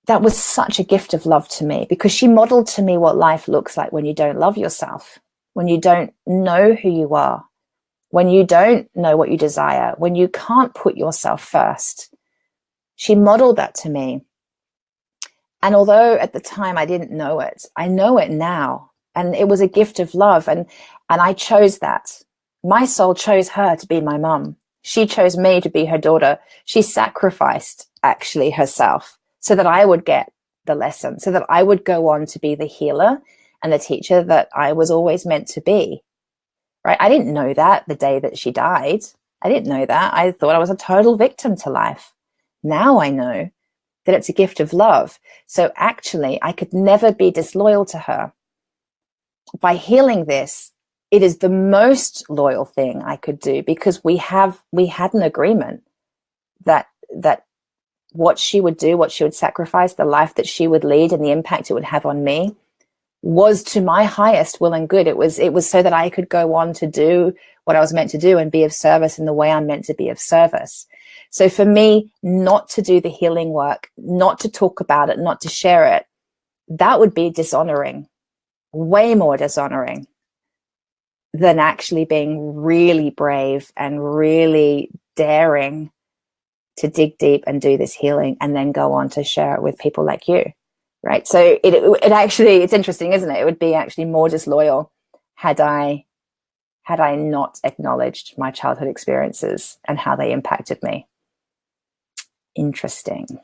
that was such a gift of love to me, because she modeled to me what life looks like when you don't love yourself, when you don't know who you are, when you don't know what you desire, when you can't put yourself first. She modeled that to me. And although at the time I didn't know it, I know it now. And it was a gift of love. And I chose that. My soul chose her to be my mum. She chose me to be her daughter. She sacrificed actually herself so that I would get the lesson, so that I would go on to be the healer and the teacher that I was always meant to be. Right? I didn't know that the day that she died. I didn't know that. I thought I was a total victim to life. Now I know that it's a gift of love. So actually, I could never be disloyal to her. By healing this, it is the most loyal thing I could do, because we had an agreement that what she would do, what she would sacrifice, the life that she would lead, and the impact it would have on me was to my highest will and good. It was so that I could go on to do what I was meant to do and be of service in the way I'm meant to be of service. So for me, not to do the healing work, not to talk about it, not to share it, that would be dishonoring, way more dishonoring than actually being really brave and really daring to dig deep and do this healing and then go on to share it with people like you. Right. So it actually, it's interesting, isn't it? It would be actually more disloyal had I not acknowledged my childhood experiences and how they impacted me. Interesting.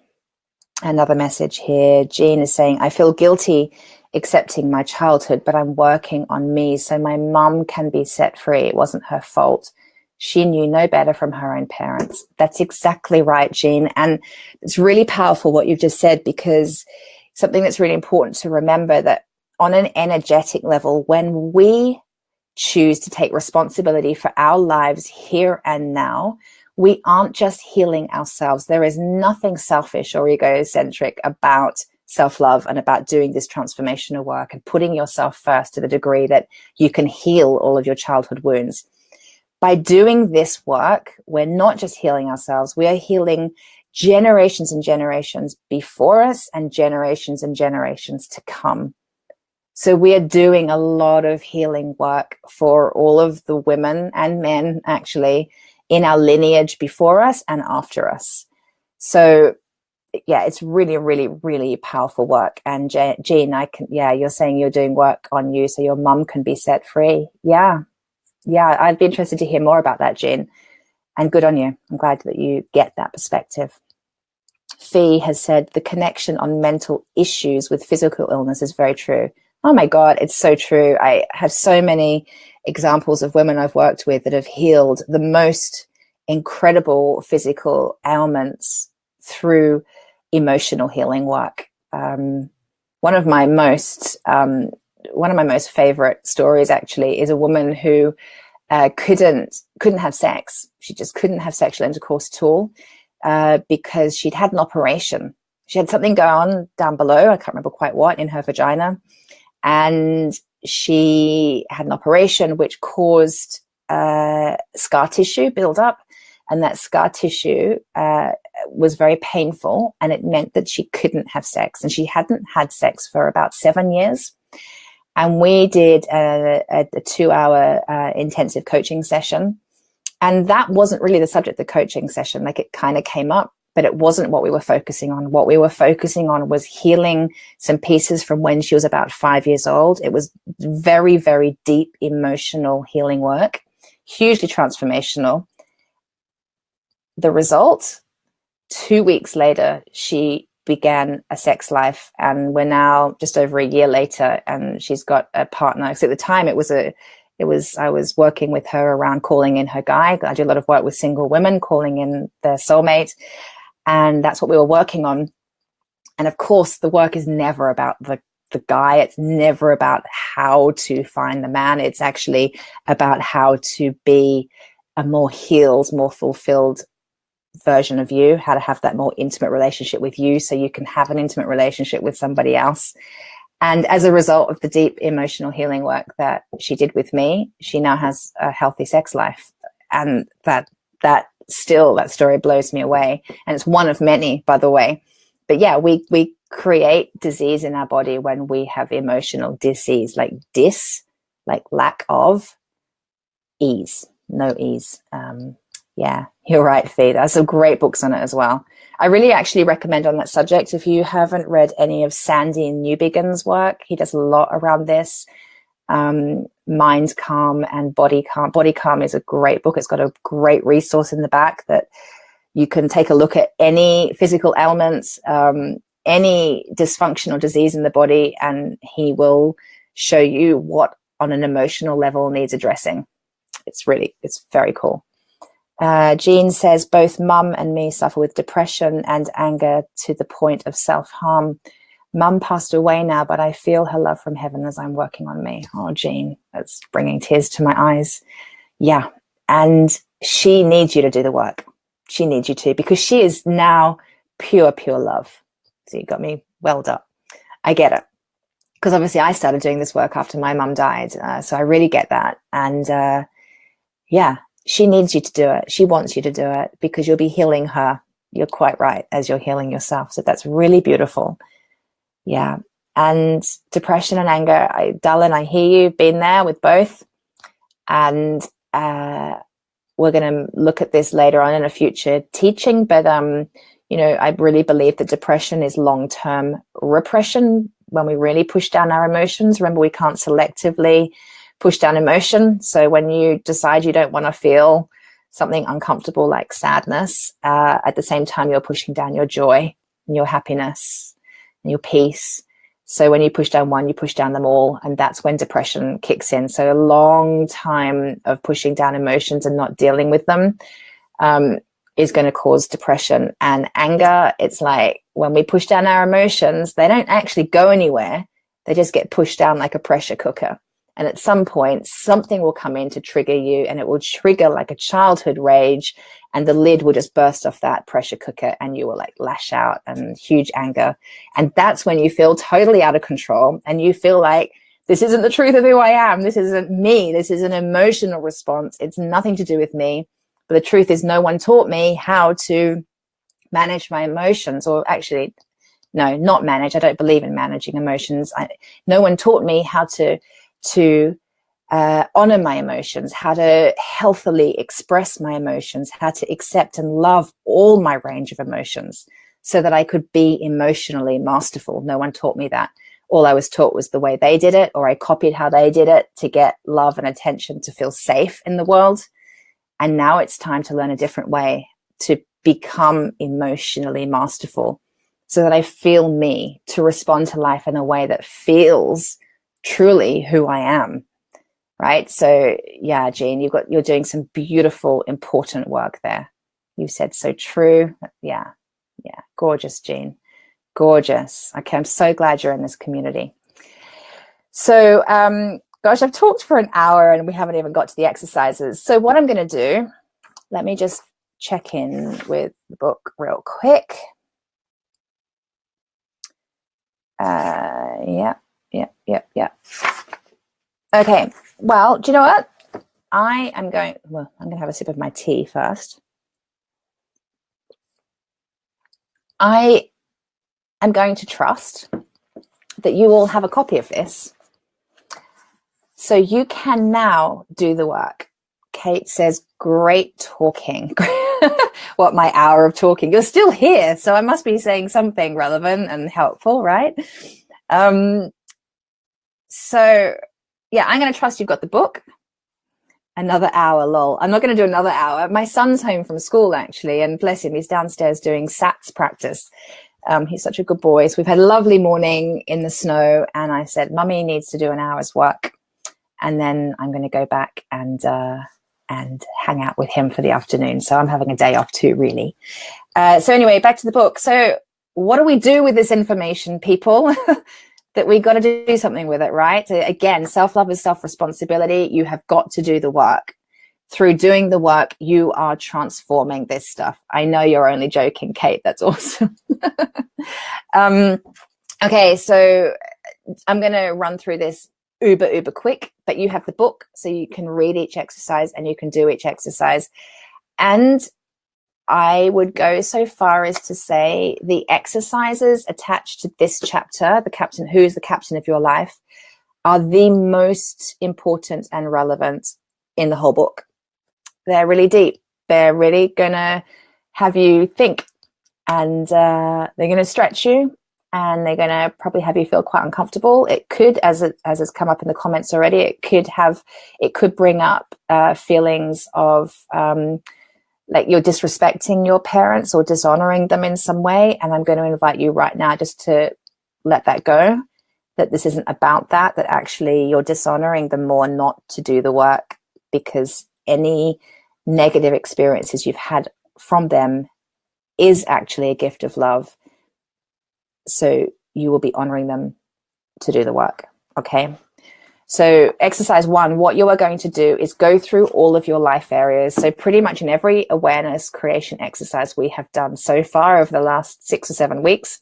Another message here. Jean is saying, I feel guilty accepting my childhood, but I'm working on me so my mum can be set free. It wasn't her fault. She knew no better from her own parents. That's exactly right, Jean. And it's really powerful what you've just said, because something that's really important to remember, that on an energetic level, when we choose to take responsibility for our lives here and now, we aren't just healing ourselves. There is nothing selfish or egocentric about self-love and about doing this transformational work and putting yourself first to the degree that you can heal all of your childhood wounds. By doing this work, we're not just healing ourselves, we are healing generations and generations before us and generations to come. So we are doing a lot of healing work for all of the women and men actually in our lineage before us and after us. So yeah, it's really, really, really powerful work. And Jean, you're saying you're doing work on you so your mum can be set free. Yeah, I'd be interested to hear more about that, Jean. And good on you. I'm glad that you get that perspective. Fee has said the connection on mental issues with physical illness is very true. Oh my God, it's so true. I have so many examples of women I've worked with that have healed the most incredible physical ailments through emotional healing work. One of my most favorite stories actually is a woman who couldn't have sex. She just couldn't have sexual intercourse at all because she'd had an operation. She had something go on down below, I can't remember quite what, in her vagina. And she had an operation which caused scar tissue buildup. And that scar tissue was very painful, and it meant that she couldn't have sex. And she hadn't had sex for about 7 years. And we did a 2-hour intensive coaching session. And that wasn't really the subject of the coaching session. Like, it kind of came up, but it wasn't what we were focusing on. What we were focusing on was healing some pieces from when she was about 5 years old. It was very, very deep emotional healing work, hugely transformational. The result, 2 weeks later, she began a sex life, and we're now just over a year later, and she's got a partner. So at the time I was working with her around calling in her guy. I do a lot of work with single women, calling in their soulmate. And that's what we were working on. And of course, the work is never about the guy. It's never about how to find the man. It's actually about how to be a more healed, more fulfilled version of you, how to have that more intimate relationship with you so you can have an intimate relationship with somebody else. And as a result of the deep emotional healing work that she did with me, she now has a healthy sex life. And that story blows me away. And it's one of many, by the way. But yeah, we create disease in our body when we have emotional disease, like like lack of ease, no ease. Yeah, you're right, Fee. There's some great books on it as well. I really actually recommend on that subject, if you haven't read any of Sandy Newbigin's work, he does a lot around this. Mind Calm and Body Calm. Body Calm is a great book. It's got a great resource in the back that you can take a look at any physical ailments, any dysfunctional disease in the body, and he will show you what on an emotional level needs addressing. It's very cool. Jean says, both mum and me suffer with depression and anger to the point of self-harm. Mum passed away now, but I feel her love from heaven as I'm working on me. Oh, Jean, that's bringing tears to my eyes. Yeah, and she needs you to do the work. She needs you to, because she is now pure love. So you got me welled up. I get it. Because obviously I started doing this work after my mum died. So I really get that. And yeah, she needs you to do it. She wants you to do it because you'll be healing her. You're quite right, as you're healing yourself. So that's really beautiful. Yeah. And depression and anger, darling, I hear you, been there with both. And we're going to look at this later on in a future teaching. But, you know, I really believe that depression is long-term repression when we really push down our emotions. Remember, we can't selectively push down emotion. So when you decide you don't want to feel something uncomfortable like sadness, at the same time, you're pushing down your joy and your happiness and your peace. So when you push down one, you push down them all. And that's when depression kicks in. So a long time of pushing down emotions and not dealing with them is going to cause depression. And anger, it's like when we push down our emotions, they don't actually go anywhere. They just get pushed down like a pressure cooker. And at some point, something will come in to trigger you, and it will trigger like a childhood rage, and the lid will just burst off that pressure cooker, and you will like lash out and huge anger. And that's when you feel totally out of control, and you feel like, this isn't the truth of who I am. This isn't me. This is an emotional response. It's nothing to do with me. But the truth is, no one taught me how to manage my emotions, or actually, no, not manage. I don't believe in managing emotions. No one taught me how to honor my emotions, how to healthily express my emotions, how to accept and love all my range of emotions so that I could be emotionally masterful. No one taught me that. All I was taught was the way they did it, or I copied how they did it to get love and attention, to feel safe in the world. And now it's time to learn a different way to become emotionally masterful so that I feel me, to respond to life in a way that feels truly who I am, right? So yeah, Jean, you're doing some beautiful, important work there. You said so true. Yeah, gorgeous, Jean, gorgeous. Okay, I'm so glad you're in this community. So, gosh, I've talked for an hour and we haven't even got to the exercises. So what I'm going to do, let me just check in with the book real quick. Yeah. Okay, well, do you know what? I'm going to have a sip of my tea first. I am going to trust that you all have a copy of this. So you can now do the work. Kate says, great talking. What, my hour of talking? You're still here, so I must be saying something relevant and helpful, right? So yeah, I'm going to trust you've got the book. Another hour, lol. I'm not going to do another hour. My son's home from school, actually, and bless him, he's downstairs doing SATs practice. He's such a good boy. So we've had a lovely morning in the snow, and I said, Mummy needs to do an hour's work, and then I'm going to go back and hang out with him for the afternoon. So I'm having a day off too, really. So anyway, back to the book. So what do we do with this information, people? That we got to do something with it, right? So again, self-love is self-responsibility. You have got to do the work. Through doing the work, you are transforming this stuff. I know you're only joking, Kate. That's awesome. Okay, so I'm going to run through this uber quick, but you have the book, so you can read each exercise and you can do each exercise. And I would go so far as to say the exercises attached to this chapter, who is the captain of your life, are the most important and relevant in the whole book. They're really deep. They're really going to have you think, and they're going to stretch you, and they're going to probably have you feel quite uncomfortable. It could, as has come up in the comments already, it could bring up feelings of like you're disrespecting your parents or dishonoring them in some way. And I'm going to invite you right now just to let that go, that this isn't about that actually you're dishonoring them more not to do the work, because any negative experiences you've had from them is actually a gift of love. So you will be honoring them to do the work. Okay. So exercise 1, what you are going to do is go through all of your life areas. So pretty much in every awareness creation exercise we have done so far over the last 6 or 7 weeks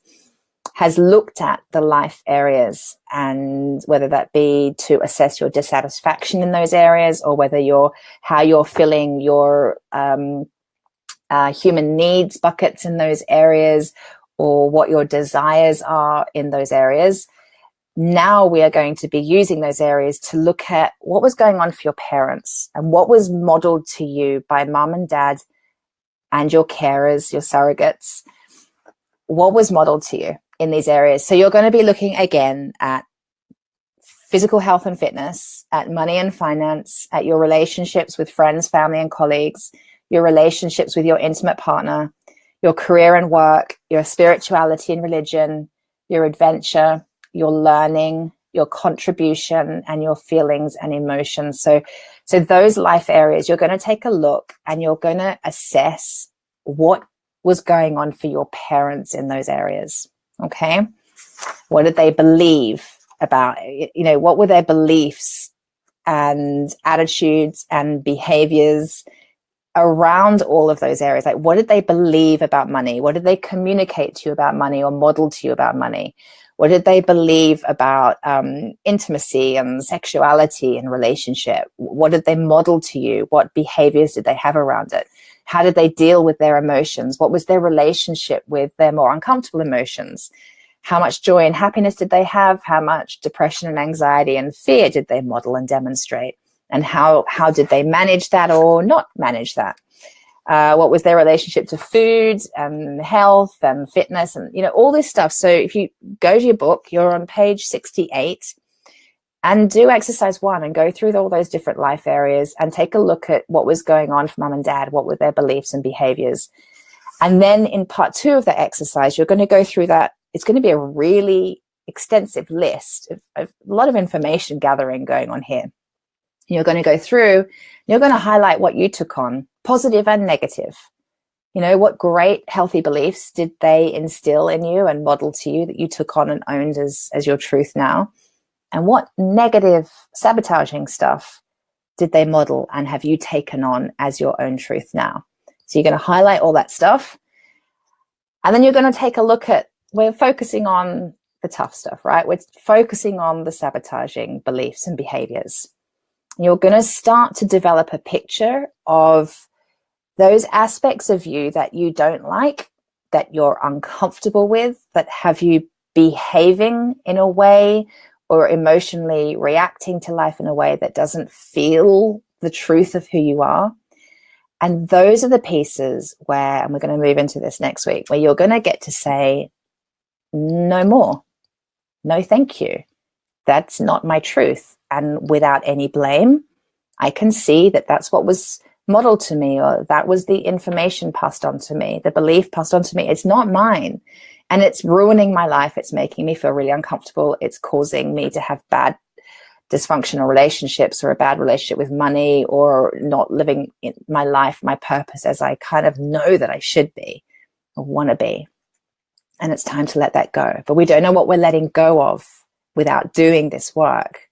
has looked at the life areas, and whether that be to assess your dissatisfaction in those areas, or whether how you're filling your human needs buckets in those areas, or what your desires are in those areas. Now we are going to be using those areas to look at what was going on for your parents and what was modeled to you by mum and dad and your carers, your surrogates. What was modeled to you in these areas? So you're going to be looking again at physical health and fitness, at money and finance, at your relationships with friends, family and colleagues, your relationships with your intimate partner, your career and work, your spirituality and religion, your adventure, your learning, your contribution, and your feelings and emotions. So those life areas, you're going to take a look and you're going to assess what was going on for your parents in those areas. Okay. What did they believe about, what were their beliefs and attitudes and behaviors around all of those areas? Like, what did they believe about money? What did they communicate to you about money or model to you about money? What did they believe about intimacy and sexuality and relationship? What did they model to you? What behaviors did they have around it? How did they deal with their emotions? What was their relationship with their more uncomfortable emotions? How much joy and happiness did they have? How much depression and anxiety and fear did they model and demonstrate? And how did they manage that or not manage that? What was their relationship to food and health and fitness and, all this stuff. So if you go to your book, you're on page 68, and do exercise 1 and go through all those different life areas and take a look at what was going on for mum and dad. What were their beliefs and behaviors? And then in part 2 of the exercise, you're going to go through that. It's going to be a really extensive list of a lot of information gathering going on here. You're going to go through, you're going to highlight what you took on, positive and negative. What great healthy beliefs did they instill in you and model to you that you took on and owned as your truth now? And what negative sabotaging stuff did they model and have you taken on as your own truth now? So you're going to highlight all that stuff. And then you're going to take a look at, we're focusing on the tough stuff, right? We're focusing on the sabotaging beliefs and behaviors. You're going to start to develop a picture of those aspects of you that you don't like, that you're uncomfortable with, that have you behaving in a way or emotionally reacting to life in a way that doesn't feel the truth of who you are. And those are the pieces where, and we're going to move into this next week, where you're going to get to say, no more, no thank you. That's not my truth. And without any blame, I can see that that's what was modeled to me, or that was the information passed on to me, the belief passed on to me. It's not mine. And it's ruining my life. It's making me feel really uncomfortable. It's causing me to have bad dysfunctional relationships, or a bad relationship with money, or not living in my life, my purpose as I kind of know that I should be or want to be. And it's time to let that go. But we don't know what we're letting go of without doing this work.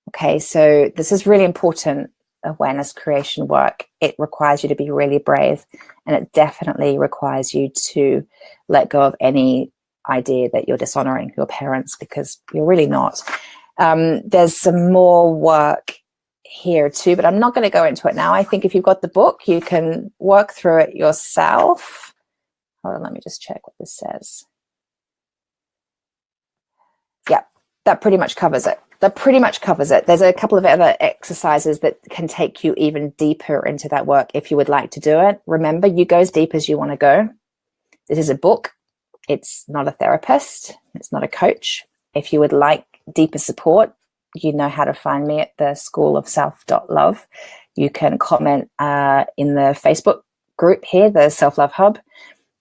Okay, so this is really important awareness creation work. It requires you to be really brave, and it definitely requires you to let go of any idea that you're dishonoring your parents, because you're really not. There's some more work here too, but I'm not going to go into it now. I think if you've got the book, you can work through it yourself. Hold on, let me just check what this says. Yeah, that pretty much covers it. There's a couple of other exercises that can take you even deeper into that work if you would like to do it. Remember, you go as deep as you want to go. This is a book. It's not a therapist. It's not a coach. If you would like deeper support, you know how to find me at the School of Self.love. You can comment in the Facebook group here, the Self-Love Hub,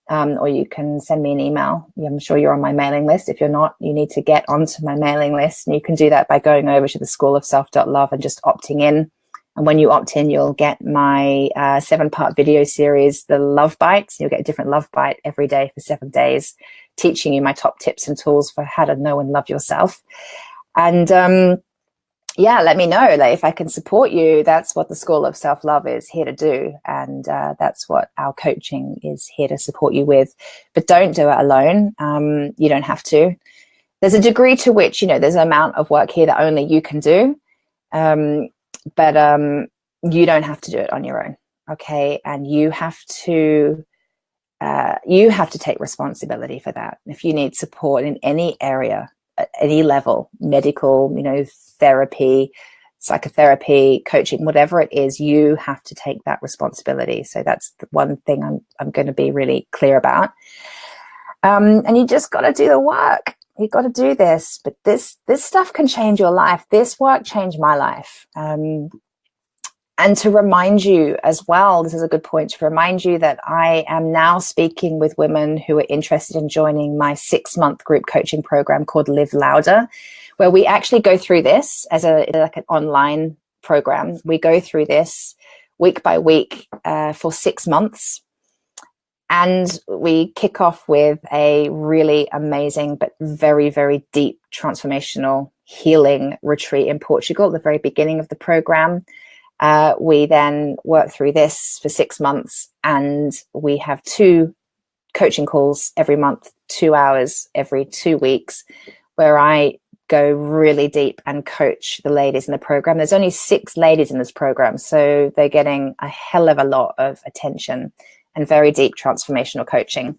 or you can send me an email. I'm sure you're on my mailing list. If you're not, you need to get onto my mailing list. And you can do that by going over to the School of Self.love and just opting in. And when you opt in, you'll get my 7-part video series, The Love Bites. You'll get a different love bite every day for 7 days, teaching you my top tips and tools for how to know and love yourself. And yeah, let me know if I can support you. That's what the School of Self-Love is here to do. And that's what our coaching is here to support you with. But don't do it alone. You don't have to. There's a degree to which, there's an amount of work here that only you can do. But you don't have to do it on your own. Okay. And you have to take responsibility for that. If you need support in any area, at any level, medical, therapy, psychotherapy, coaching, whatever it is, you have to take that responsibility. So that's the one thing I'm going to be really clear about. And you just got to do the work. You got to do this. But this stuff can change your life. This work changed my life. And to remind you as well, this is a good point to remind you that I am now speaking with women who are interested in joining my 6-month group coaching program called Live Louder, where we actually go through this as like an online program. We go through this week by week for 6 months. And we kick off with a really amazing but very, very deep transformational healing retreat in Portugal at the very beginning of the program. We then work through this for 6 months, and we have 2 coaching calls every month, 2 hours every 2 weeks, where I go really deep and coach the ladies in the program. There's only 6 ladies in this program, so they're getting a hell of a lot of attention and very deep transformational coaching.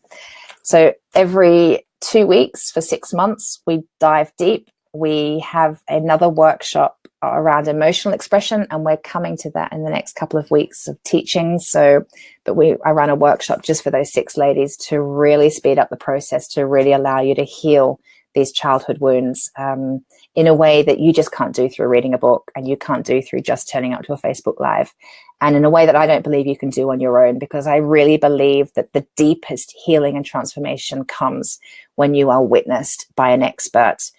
So every 2 weeks for 6 months, we dive deep. We have another workshop around emotional expression, and we're coming to that in the next couple of weeks of teaching. But I ran a workshop just for those 6 ladies to really speed up the process, to really allow you to heal these childhood wounds in a way that you just can't do through reading a book, and you can't do through just turning up to a Facebook Live, and in a way that I don't believe you can do on your own, because I really believe that the deepest healing and transformation comes when you are witnessed by an expert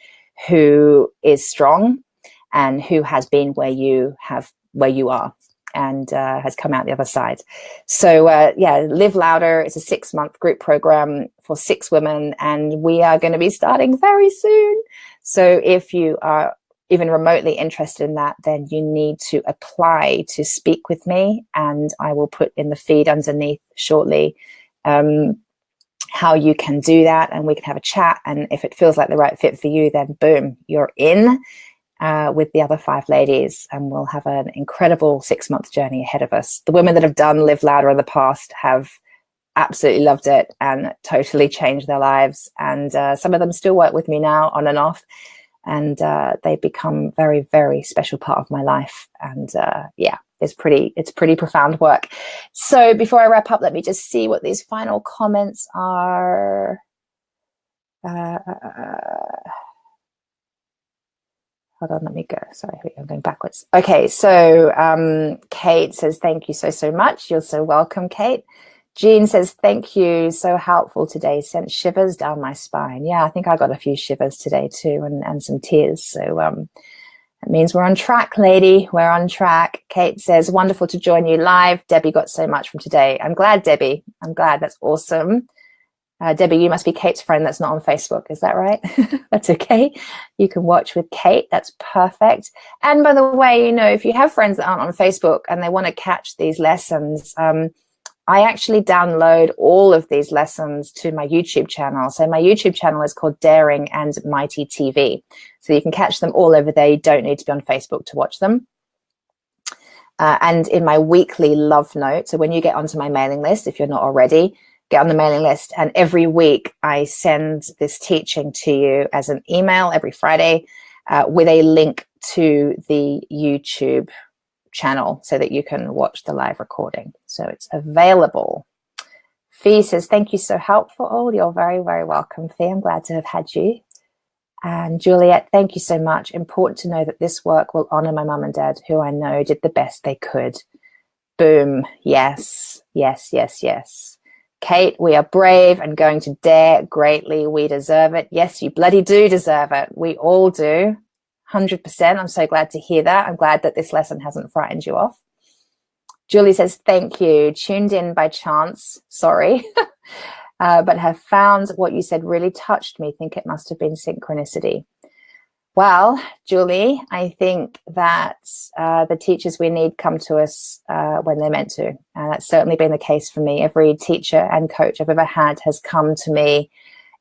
who is strong and who has been where you are and has come out the other side. So Live Louder is a 6-month group program for 6 women, and we are going to be starting very soon. So if you are even remotely interested in that, then you need to apply to speak with me, and I will put in the feed underneath shortly how you can do that, and we can have a chat. And if it feels like the right fit for you, then boom, you're in with the other 5 ladies, and we'll have an incredible 6-month journey ahead of us. The women that have done Live Louder in the past have absolutely loved it and totally changed their lives. And some of them still work with me now on and off, and they become very, very special part of my life. And it's pretty profound work. So before I wrap up, let me just see what these final comments are. Hold on, let me go. Sorry, I'm going backwards. Okay, so Kate says, thank you so much. You're so welcome, Kate. Jean says, thank you. So helpful today. Sent shivers down my spine. Yeah, I think I got a few shivers today too, and some tears. So that means we're on track, lady. We're on track. Kate says, wonderful to join you live. Debbie got so much from today. I'm glad, Debbie. I'm glad. That's awesome. Debbie, you must be Kate's friend that's not on Facebook. Is that right? That's okay. You can watch with Kate. That's perfect. And by the way, if you have friends that aren't on Facebook and they want to catch these lessons, I actually download all of these lessons to my YouTube channel. So my YouTube channel is called Daring and Mighty TV. So you can catch them all over there. You don't need to be on Facebook to watch them. and in my weekly love note. So when you get onto my mailing list, if you're not already, get on the mailing list. And every week I send this teaching to you as an email every Friday with a link to the YouTube channel so that you can watch the live recording. So it's available. Fee says, thank you, so helpful. Oh, you're very, very welcome, Fee. I'm glad to have had you. And Juliet, thank you so much. Important to know that this work will honor my mum and dad, who I know did the best they could. Boom. Yes, yes, yes, yes. Kate, we are brave and going to dare greatly. We deserve it. Yes, you bloody do deserve it. We all do. 100%. I'm so glad to hear that. I'm glad that this lesson hasn't frightened you off. Julie says, thank you. Tuned in by chance. Sorry. But have found what you said really touched me. Think it must have been synchronicity. Well, Julie, I think that the teachers we need come to us when they're meant to. And that's certainly been the case for me. Every teacher and coach I've ever had has come to me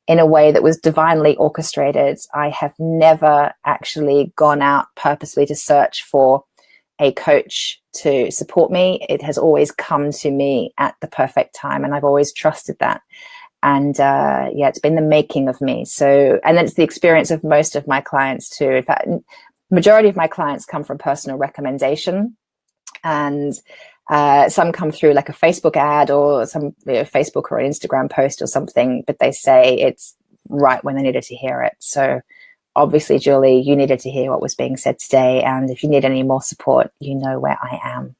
in a way that was divinely orchestrated. I have never actually gone out purposely to search for a coach to support me. It has always come to me at the perfect time, and I've always trusted that. And yeah, it's been the making of me. So, and it's the experience of most of my clients too. In fact, majority of my clients come from personal recommendation, and some come through like a Facebook ad or some Facebook or an Instagram post or something, but they say it's right when they needed to hear it. So obviously, Julie, you needed to hear what was being said today. And if you need any more support, you know where I am.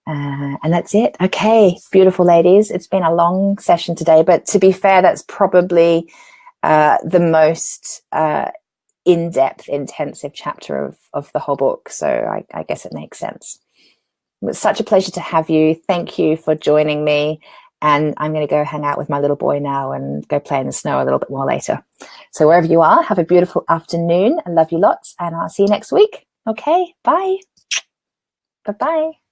And that's it. Okay, beautiful ladies. It's been a long session today, but to be fair, that's probably the most in-depth, intensive chapter of the whole book. So I guess it makes sense. It was such a pleasure to have you. Thank you for joining me. And I'm going to go hang out with my little boy now and go play in the snow a little bit more later. So wherever you are, have a beautiful afternoon. I love you lots. And I'll see you next week. Okay, bye. Bye-bye.